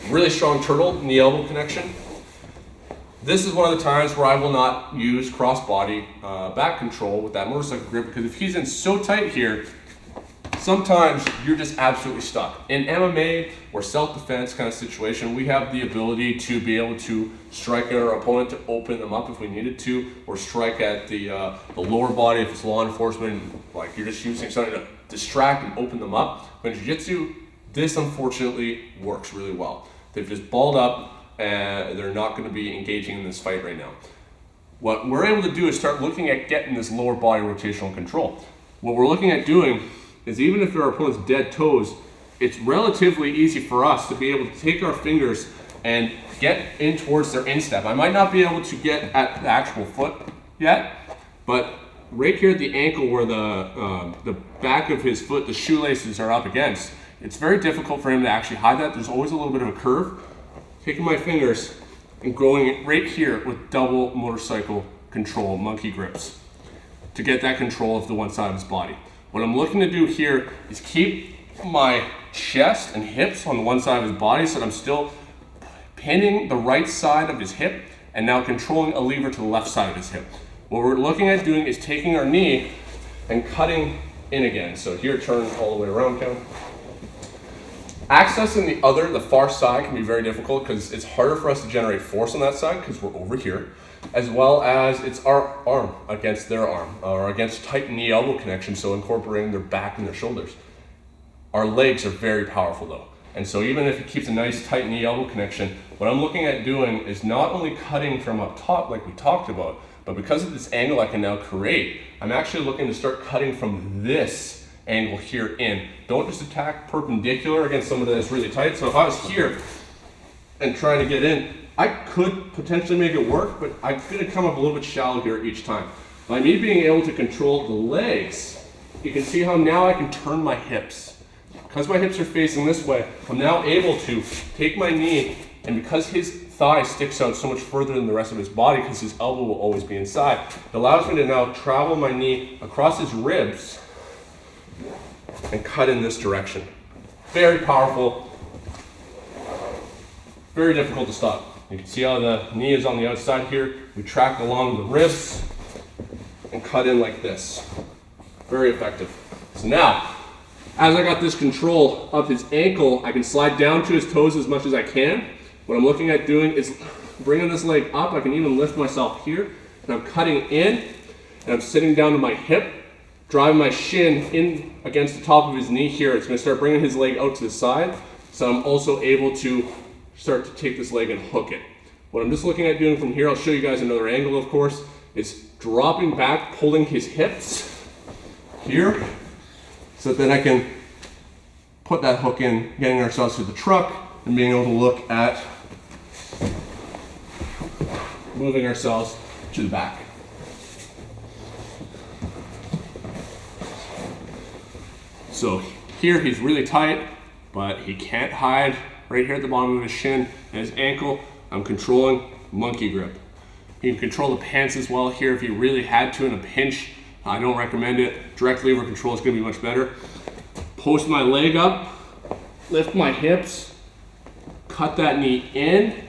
really strong turtle in the elbow connection. This is one of the times where I will not use cross body back control with that motorcycle grip, because if he's in so tight here, sometimes you're just absolutely stuck. In MMA or self-defense kind of situation, we have the ability to be able to strike at our opponent to open them up if we needed to, or strike at the lower body if it's law enforcement, like you're just using something to distract and open them up. But in jiu-jitsu, this unfortunately works really well. They've just balled up and they're not going to be engaging in this fight right now. What we're able to do is start looking at getting this lower body rotational control. What we're looking at doing is, even if our opponent's dead toes, it's relatively easy for us to be able to take our fingers and get in towards their instep. I might not be able to get at the actual foot yet, but right here at the ankle where the back of his foot, the shoelaces are up against, it's very difficult for him to actually hide that. There's always a little bit of a curve. Taking my fingers and growing it right here with double motorcycle control, monkey grips, to get that control of the one side of his body. What I'm looking to do here is keep my chest and hips on the one side of his body, so that I'm still pinning the right side of his hip and now controlling a lever to the left side of his hip. What we're looking at doing is taking our knee and cutting in again. So here, turn all the way around, Kevin. Accessing the far side can be very difficult because it's harder for us to generate force on that side because we're over here, as well as it's our arm against their arm, or against tight knee-elbow connection, so incorporating their back and their shoulders. Our legs are very powerful though, and so even if it keeps a nice tight knee-elbow connection, what I'm looking at doing is not only cutting from up top like we talked about, but because of this angle I can now create, I'm actually looking to start cutting from this angle here in. Don't just attack perpendicular against somebody that's really tight. So if I was here and trying to get in, I could potentially make it work, but I'm gonna come up a little bit shallow here each time. By me being able to control the legs, you can see how now I can turn my hips. Because my hips are facing this way, I'm now able to take my knee, and because his thigh sticks out so much further than the rest of his body, because his elbow will always be inside, it allows me to now travel my knee across his ribs and cut in this direction. Very powerful, very difficult to stop. You can see how the knee is on the outside here. We track along the ribs and cut in like this. Very effective. So now, as I got this control of his ankle, I can slide down to his toes as much as I can. What I'm looking at doing is bringing this leg up. I can even lift myself here, and I'm cutting in, and I'm sitting down to my hip, driving my shin in against the top of his knee here. It's gonna start bringing his leg out to the side, so I'm also able to start to take this leg and hook it. What I'm just looking at doing from here, I'll show you guys another angle of course, is dropping back, pulling his hips here, so that then I can put that hook in, getting ourselves to the truck, and being able to look at moving ourselves to the back. So here he's really tight, but he can't hide right here at the bottom of his shin and his ankle. I'm controlling monkey grip. You can control the pants as well here if you really had to in a pinch. I don't recommend it. Direct lever control is going to be much better. Post my leg up, lift my hips, cut that knee in,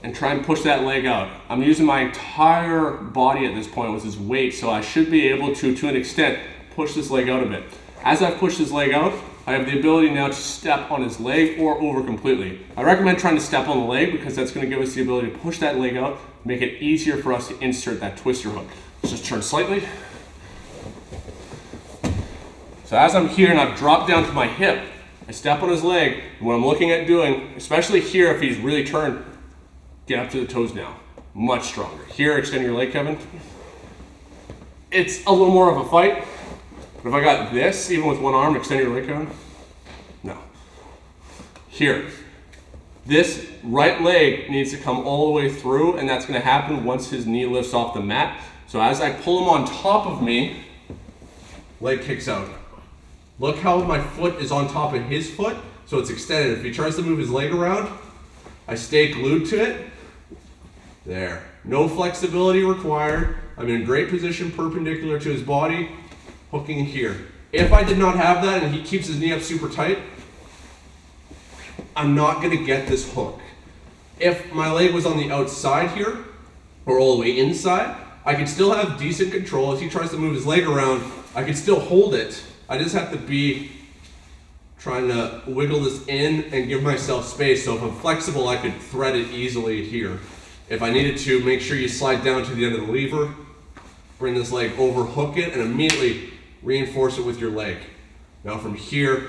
and try and push that leg out. I'm using my entire body at this point with his weight, so I should be able to an extent, push this leg out a bit. As I push this leg out, I have the ability now to step on his leg or over completely. I recommend trying to step on the leg because that's going to give us the ability to push that leg out, make it easier for us to insert that twister hook. Let's just turn slightly. So as I'm here and I've dropped down to my hip, I step on his leg, and what I'm looking at doing, especially here if he's really turned, get up to the toes now. Much stronger. Here, extend your leg, Kevin. It's a little more of a fight. But if I got this, even with one arm, extend your leg, Kevin. No. Here. This right leg needs to come all the way through, and that's going to happen once his knee lifts off the mat. So as I pull him on top of me, leg kicks out. Look how my foot is on top of his foot, so it's extended. If he tries to move his leg around, I stay glued to it. There. No flexibility required. I'm in a great position perpendicular to his body, hooking here. If I did not have that and he keeps his knee up super tight, I'm not going to get this hook. If my leg was on the outside here, or all the way inside, I could still have decent control. As he tries to move his leg around, I could still hold it. I just have to be trying to wiggle this in and give myself space. So if I'm flexible, I could thread it easily here. If I needed to, make sure you slide down to the end of the lever, bring this leg over, hook it, and immediately reinforce it with your leg. Now from here,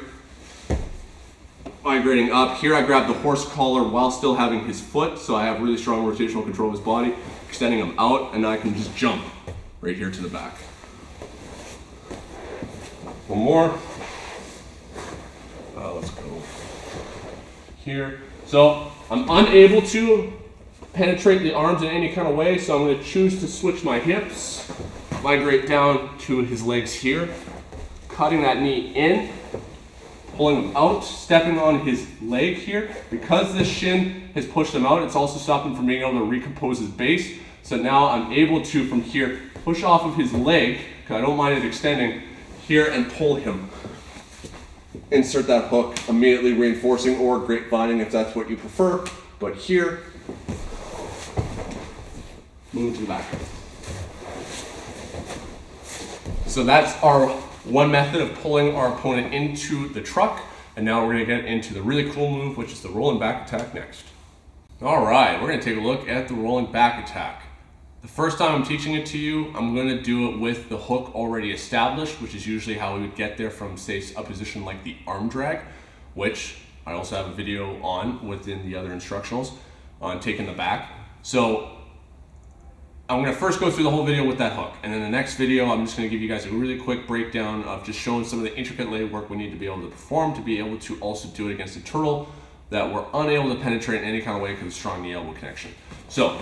migrating up, here I grab the horse collar while still having his foot, so I have really strong rotational control of his body, extending him out, and I can just jump right here to the back. One more. Let's go here. So I'm unable to penetrate the arms in any kind of way, so I'm going to choose to switch my hips, migrate down to his legs here, cutting that knee in, pulling him out, stepping on his leg here. Because this shin has pushed him out, it's also stopped him from being able to recompose his base. So now I'm able to, from here, push off of his leg, because I don't mind it extending, here and pull him. Insert that hook, immediately reinforcing or grapevining if that's what you prefer. But here, move to the back. So that's our one method of pulling our opponent into the truck. And now we're gonna get into the really cool move, which is the rolling back attack next. All right, we're gonna take a look at the rolling back attack. The first time I'm teaching it to you, I'm gonna do it with the hook already established, which is usually how we would get there from, say, a position like the arm drag, which I also have a video on within the other instructionals on taking the back. So I'm gonna first go through the whole video with that hook, and then the next video I'm just gonna give you guys a really quick breakdown of just showing some of the intricate leg work we need to be able to perform to be able to also do it against a turtle that we're unable to penetrate in any kind of way because of strong knee elbow connection. So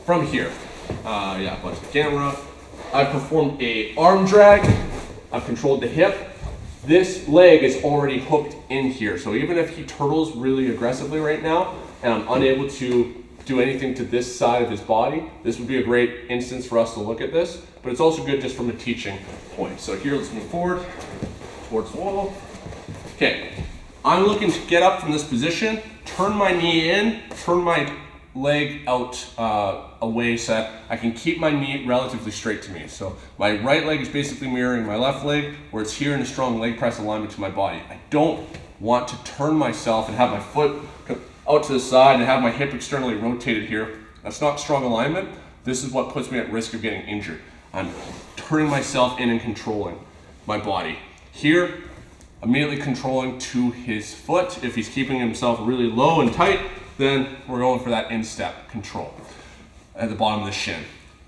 from here, bunch the camera. I've performed a arm drag. I've controlled the hip. This leg is already hooked in here. So even if he turtles really aggressively right now and I'm unable to do anything to this side of his body, this would be a great instance for us to look at this, but it's also good just from a teaching point. So here, let's move forward towards the wall. Okay, I'm looking to get up from this position, turn my knee in, turn my leg out away so that I can keep my knee relatively straight to me. So my right leg is basically mirroring my left leg, where it's here in a strong leg press alignment to my body. I don't want to turn myself and have my foot out to the side and have my hip externally rotated here. That's not strong alignment. This is what puts me at risk of getting injured. I'm turning myself in and controlling my body. Here, immediately controlling to his foot. If he's keeping himself really low and tight, then we're going for that instep control at the bottom of the shin.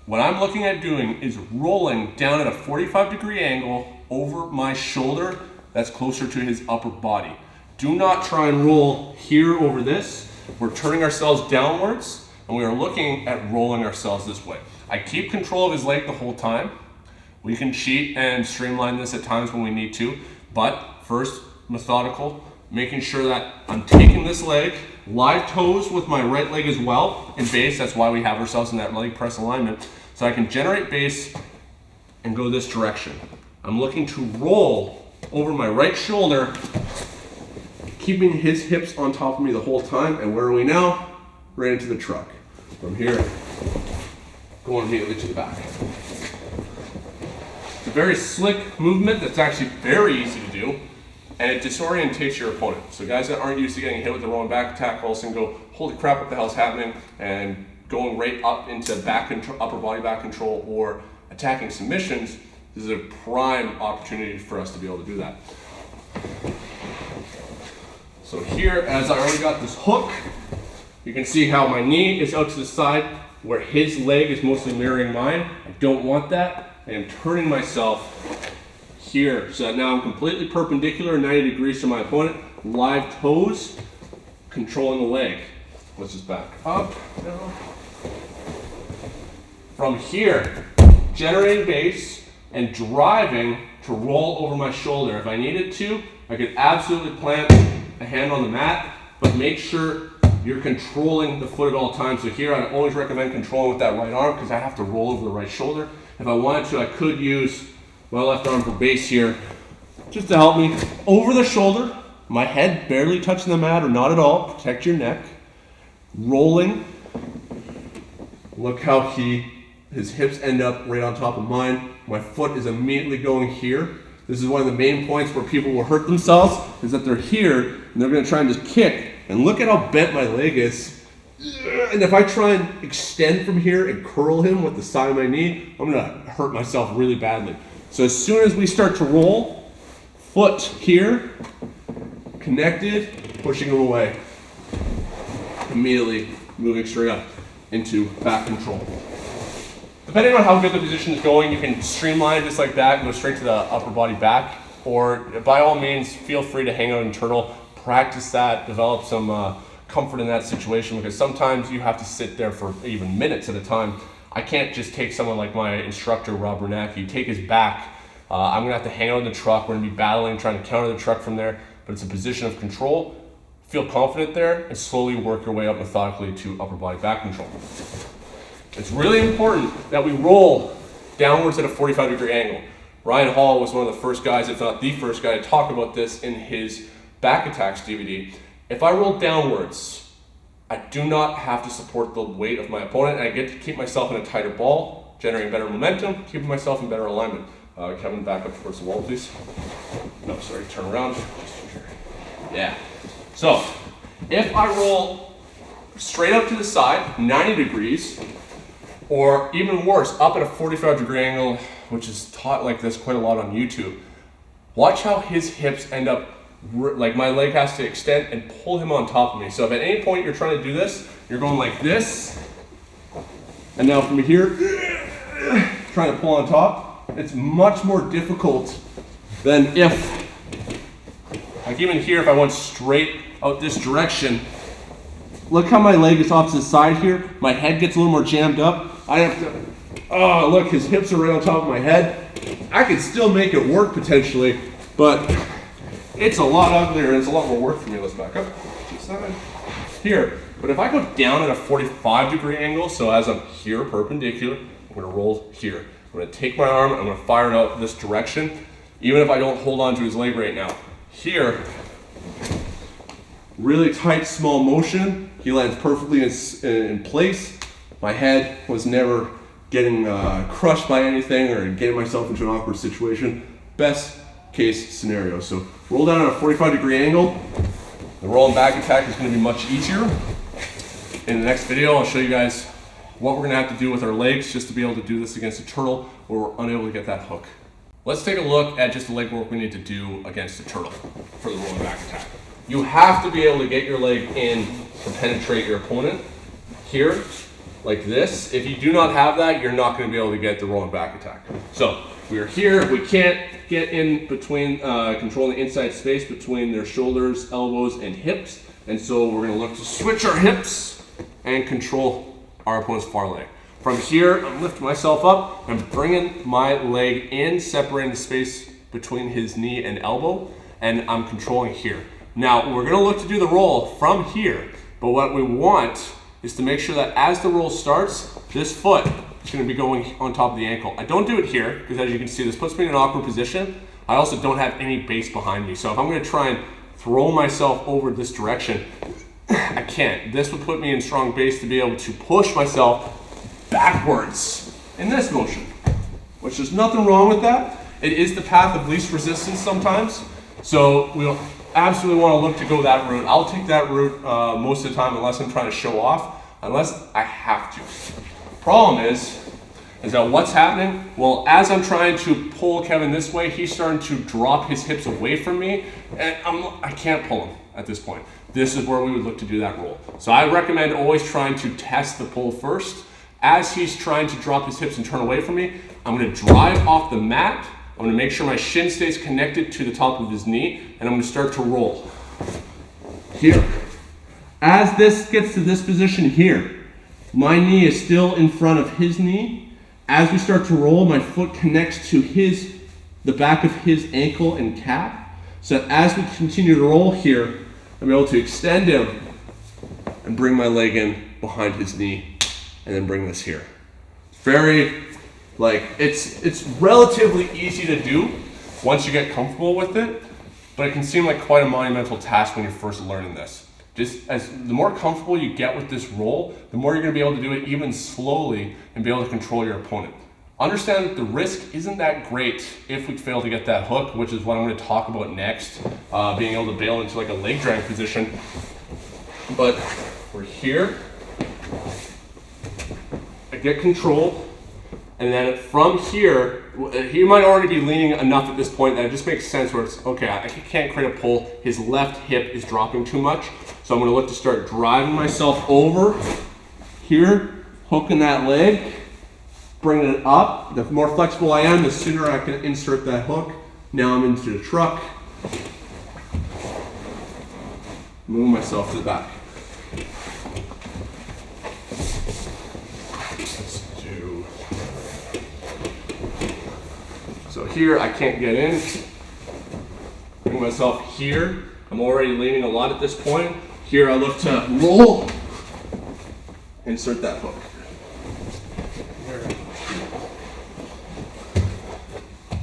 What I'm looking at doing is rolling down at a 45-degree angle over my shoulder that's closer to his upper body. Do not try and roll here over this. We're turning ourselves downwards and we are looking at rolling ourselves this way. I keep control of his leg the whole time. We can cheat and streamline this at times when we need to, but first, methodical, making sure that I'm taking this leg, live toes with my right leg as well in base. That's why we have ourselves in that leg press alignment. So I can generate base and go this direction. I'm looking to roll over my right shoulder, keeping his hips on top of me the whole time. And where are we now? Right into the truck. From here, going immediately to the back. It's a very slick movement that's actually very easy to do, and it disorientates your opponent. So guys that aren't used to getting hit with the rolling back attack all of a sudden go, holy crap, what the hell's happening? And going right up into back control, upper body back control, or attacking submissions, this is a prime opportunity for us to be able to do that. So here, as I already got this hook, you can see how my knee is out to the side where his leg is mostly mirroring mine. I don't want that. I am turning myself here so that now I'm completely perpendicular, 90 degrees to my opponent, live toes, controlling the leg. Let's just back up, down. From here, generating base and driving to roll over my shoulder. If I needed to, I could absolutely plant a hand on the mat, but make sure you're controlling the foot at all times. So here, I always recommend controlling with that right arm because I have to roll over the right shoulder. If I wanted to, I could use my left arm for base here, just to help me over the shoulder, my head barely touching the mat or not at all, protect your neck, rolling. Look how his hips end up right on top of mine. My foot is immediately going here. This is one of the main points where people will hurt themselves, is that they're here and they're gonna try and just kick. And look at how bent my leg is. And if I try and extend from here and curl him with the side of my knee, I'm gonna hurt myself really badly. So as soon as we start to roll, foot here, connected, pushing him away. Immediately moving straight up into back control. Depending on how good the position is going, you can streamline just like that and go straight to the upper body back. Or by all means, feel free to hang out and turtle. Practice that, develop some comfort in that situation, because sometimes you have to sit there for even minutes at a time. I can't just take someone like my instructor, Rob Bernacki, take his back. I'm gonna have to hang out in the truck. We're gonna be battling, trying to counter the truck from there, but it's a position of control. Feel confident there and slowly work your way up methodically to upper body back control. It's really important that we roll downwards at a 45-degree angle. Ryan Hall was one of the first guys, if not the first guy, to talk about this in his back attacks DVD. If I roll downwards, I do not have to support the weight of my opponent, and I get to keep myself in a tighter ball, generating better momentum, keeping myself in better alignment. Kevin, back up towards the wall, please. No, sorry, turn around. Yeah. So if I roll straight up to the side, 90 degrees, or even worse, up at a 45-degree angle, which is taught like this quite a lot on YouTube, watch how his hips end up, like my leg has to extend and pull him on top of me. So if at any point you're trying to do this, you're going like this, and now from here, trying to pull on top, it's much more difficult than if, like even here, if I went straight out this direction, look how my leg is off to the side here. My head gets a little more jammed up. I have to, oh look, his hips are right on top of my head. I could still make it work potentially, but it's a lot uglier and it's a lot more work for me. Let's back up to the side here. But if I go down at a 45-degree angle, so as I'm here perpendicular, I'm gonna roll here. I'm gonna take my arm, I'm gonna fire it out this direction, even if I don't hold on to his leg right now. Here, really tight, small motion. He lands perfectly in place. My head was never getting crushed by anything or getting myself into an awkward situation. Best case scenario. So roll down at a 45-degree angle. The rolling back attack is going to be much easier. In the next video, I'll show you guys what we're going to have to do with our legs just to be able to do this against a turtle where we're unable to get that hook. Let's take a look at just the leg work we need to do against a turtle for the rolling back attack. You have to be able to get your leg in to penetrate your opponent here, like this. If you do not have that, you're not going to be able to get the rolling back attack. So we are here, we can't get in between, controlling the inside space between their shoulders, elbows, and hips. And so we're going to look to switch our hips and control our opponent's far leg. From here, I'm lifting myself up and bringing my leg in, separating the space between his knee and elbow, and I'm controlling here. Now, we're gonna look to do the roll from here, but what we want is to make sure that as the roll starts, this foot is gonna be going on top of the ankle. I don't do it here, because as you can see, this puts me in an awkward position. I also don't have any base behind me, so if I'm gonna try and throw myself over this direction, I can't. This would put me in strong base to be able to push myself backwards in this motion, which there's nothing wrong with that. It is the path of least resistance sometimes, so we'll absolutely want to look to go that route. I'll take that route most of the time unless I'm trying to show off, unless I have to. Problem is that what's happening? Well, as I'm trying to pull Kevin this way, he's starting to drop his hips away from me, and I can't pull him at this point. This is where we would look to do that roll. So I recommend always trying to test the pull first. As he's trying to drop his hips and turn away from me, I'm gonna drive off the mat. I'm gonna make sure my shin stays connected to the top of his knee, and I'm gonna start to roll. Here. As this gets to this position here, my knee is still in front of his knee. As we start to roll, my foot connects to the back of his ankle and calf. So as we continue to roll here, I'm able to extend him and bring my leg in behind his knee. And then bring this here. Very, it's relatively easy to do once you get comfortable with it, but it can seem like quite a monumental task when you're first learning this. Just as the more comfortable you get with this roll, the more you're gonna be able to do it even slowly and be able to control your opponent. Understand that the risk isn't that great if we fail to get that hook, which is what I'm gonna talk about next, being able to bail into like a leg drag position. But we're here. I get control, and then from here, he might already be leaning enough at this point that it just makes sense where it's, okay, I can't create a pull. His left hip is dropping too much. So I'm gonna look to start driving myself over here, hooking that leg, bringing it up. The more flexible I am, the sooner I can insert that hook. Now I'm into the truck. Move myself to the back. So here I can't get in. Bring myself here. I'm already leaning a lot at this point. Here I look to roll. Insert that hook.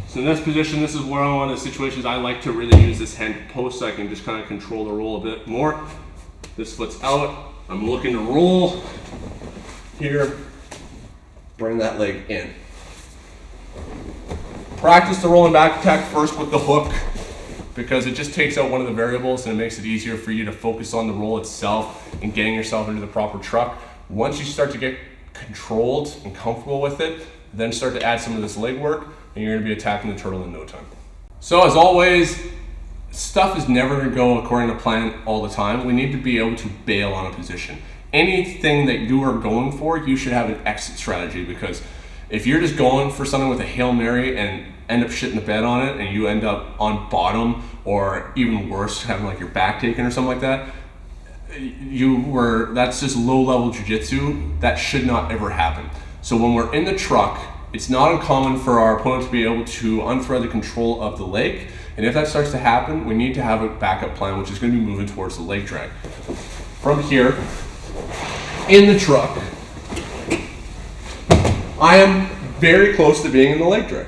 So in this position, this is where one of the situations I like to really use this hand post so I can just kind of control the roll a bit more. This foot's out. I'm looking to roll. Here, bring that leg in. Practice the rolling back attack first with the hook. because it just takes out one of the variables and it makes it easier for you to focus on the roll itself and getting yourself into the proper truck. Once you start to get controlled and comfortable with it, then start to add some of this leg work and you're going to be attacking the turtle in no time. So as always, stuff is never going to go according to plan all the time. We need to be able to bail on a position. Anything that you are going for, you should have an exit strategy, because if you're just going for something with a Hail Mary and end up shitting the bed on it and you end up on bottom, or even worse, having like your back taken or something like that, that's just low level jiu-jitsu. That should not ever happen. So when we're in the truck, it's not uncommon for our opponent to be able to unthread the control of the leg. And if that starts to happen, we need to have a backup plan, which is going to be moving towards the leg drag. From here, in the truck, I am very close to being in the leg drag.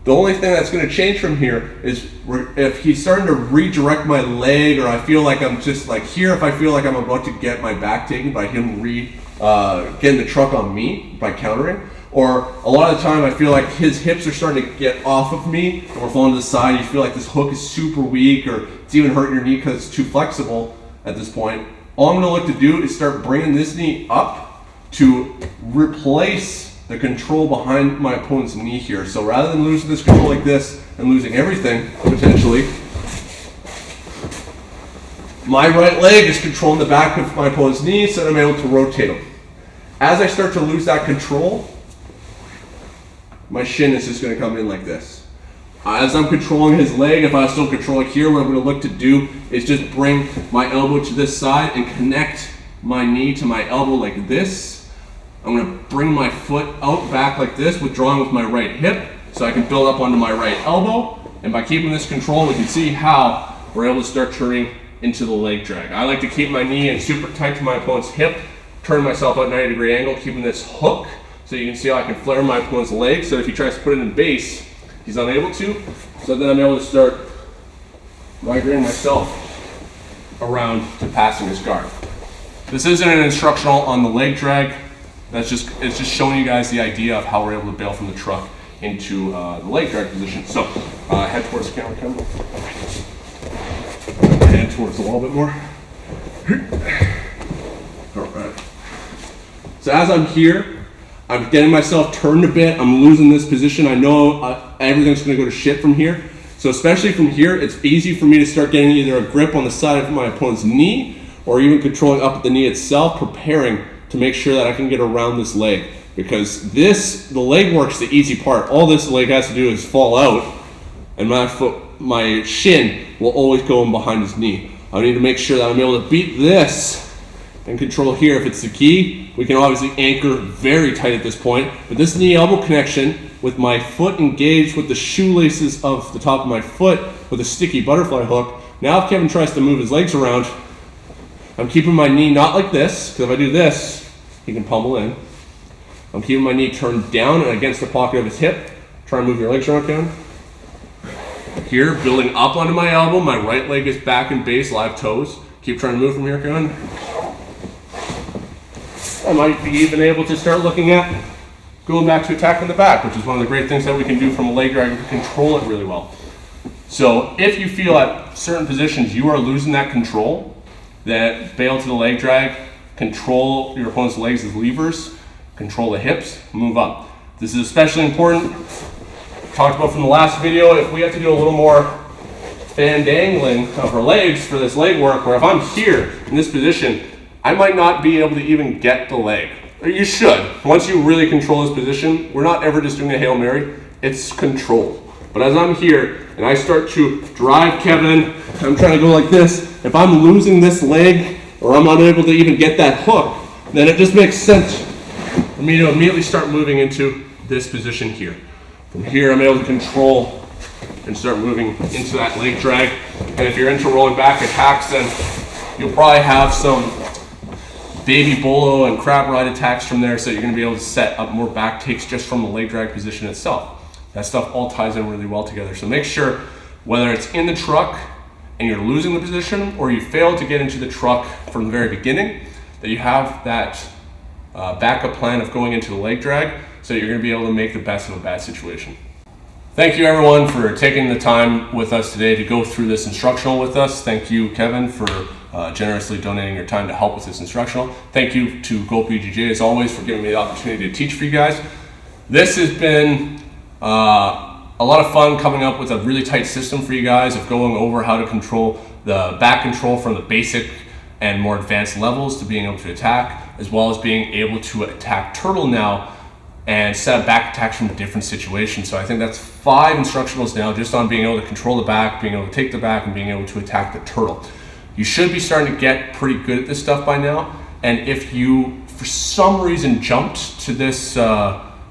The only thing that's going to change from here is if he's starting to redirect my leg, or I feel like I'm just like here, if I feel like I'm about to get my back taken by him getting the truck on me by countering, or a lot of the time I feel like his hips are starting to get off of me and we're falling to the side, you feel like this hook is super weak, or it's even hurting your knee because it's too flexible at this point, all I'm going to look to do is start bringing this knee up to replace the control behind my opponent's knee here. So rather than losing this control like this and losing everything, potentially, my right leg is controlling the back of my opponent's knee so that I'm able to rotate him. As I start to lose that control, my shin is just going to come in like this. As I'm controlling his leg, if I still control it here, what I'm going to look to do is just bring my elbow to this side and connect my knee to my elbow like this. I'm going to bring my foot out back like this, withdrawing with my right hip so I can build up onto my right elbow. And by keeping this control, we can see how we're able to start turning into the leg drag. I like to keep my knee in super tight to my opponent's hip, turn myself at 90-degree angle, keeping this hook so you can see how I can flare my opponent's leg, so if he tries to put it in base, he's unable to. So then I'm able to start migrating myself around to passing his guard. This isn't an instructional on the leg drag. It's just showing you guys the idea of how we're able to bail from the truck into the leg drag position. So head towards the camera, come. Head towards the wall a bit more. All right. So as I'm here, I'm getting myself turned a bit. I'm losing this position. I know everything's going to go to shit from here. So especially from here, it's easy for me to start getting either a grip on the side of my opponent's knee, or even controlling up at the knee itself, preparing to make sure that I can get around this leg. Because the leg work's the easy part. All this leg has to do is fall out, and my shin will always go in behind his knee. I need to make sure that I'm able to beat this and control here. If it's the key, we can obviously anchor very tight at this point, but this knee elbow connection with my foot engaged with the shoelaces of the top of my foot with a sticky butterfly hook. Now if Kevin tries to move his legs around, I'm keeping my knee not like this, because if I do this, he can pummel in. I'm keeping my knee turned down and against the pocket of his hip. Try and move your legs around, Kevin. Here, building up onto my elbow, my right leg is back in base, live toes. Keep trying to move from here, Kevin. I might be even able to start looking at going back to attacking the back, which is one of the great things that we can do from a leg drag to control it really well. So if you feel at certain positions you are losing that control, then bail to the leg drag, control your opponent's legs as levers, control the hips, move up. This is especially important. Talked about from the last video, if we have to do a little more fan dangling of our legs for this leg work, where if I'm here in this position, I might not be able to even get the leg. Or you should. Once you really control this position, we're not ever just doing a Hail Mary, it's control. But as I'm here and I start to drive Kevin, I'm trying to go like this, if I'm losing this leg or I'm unable to even get that hook, then it just makes sense for me to immediately start moving into this position here. From here, I'm able to control and start moving into that leg drag. And if you're into rolling back attacks, then you'll probably have some baby bolo and crab ride attacks from there, so you're going to be able to set up more back takes just from the leg drag position itself. That stuff all ties in really well together. So make sure, whether it's in the truck and you're losing the position, or you fail to get into the truck from the very beginning, that you have that backup plan of going into the leg drag, so you're going to be able to make the best of a bad situation. Thank you everyone for taking the time with us today to go through this instructional with us. Thank you, Kevin, for generously donating your time to help with this instructional. Thank you to Go BJJ, as always, for giving me the opportunity to teach for you guys. This has been a lot of fun coming up with a really tight system for you guys of going over how to control the back control from the basic and more advanced levels to being able to attack, as well as being able to attack turtle now and set up back attacks from different situations. So I think that's 5 instructionals now just on being able to control the back, being able to take the back, and being able to attack the turtle. You should be starting to get pretty good at this stuff by now. And if you, for some reason, jumped to this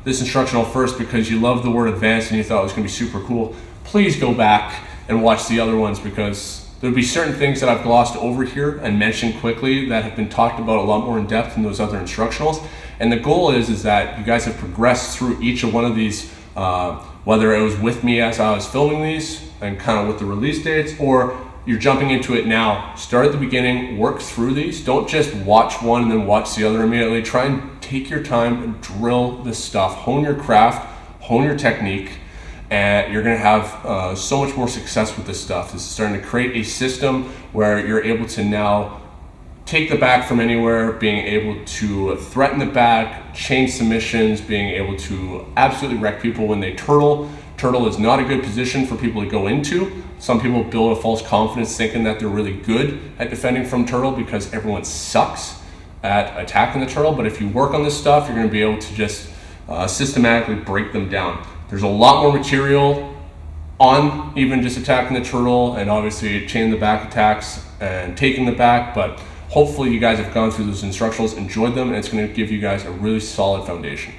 instructional first because you love the word advanced and you thought it was going to be super cool, please go back and watch the other ones, because there'll be certain things that I've glossed over here and mentioned quickly that have been talked about a lot more in depth in those other instructionals. And the goal is that you guys have progressed through each of one of these, whether it was with me as I was filming these and kind of with the release dates, or you're jumping into it now. Start at the beginning, work through these. Don't just watch one and then watch the other immediately. Try and take your time and drill this stuff. Hone your craft, hone your technique, and you're gonna have so much more success with this stuff. This is starting to create a system where you're able to now take the back from anywhere, being able to threaten the back, change submissions, being able to absolutely wreck people when they turtle. Turtle is not a good position for people to go into. Some people build a false confidence thinking that they're really good at defending from turtle because everyone sucks at attacking the turtle. But if you work on this stuff, you're gonna be able to just systematically break them down. There's a lot more material on even just attacking the turtle, and obviously chaining the back attacks and taking the back, but hopefully you guys have gone through those instructionals, enjoyed them, and it's going to give you guys a really solid foundation.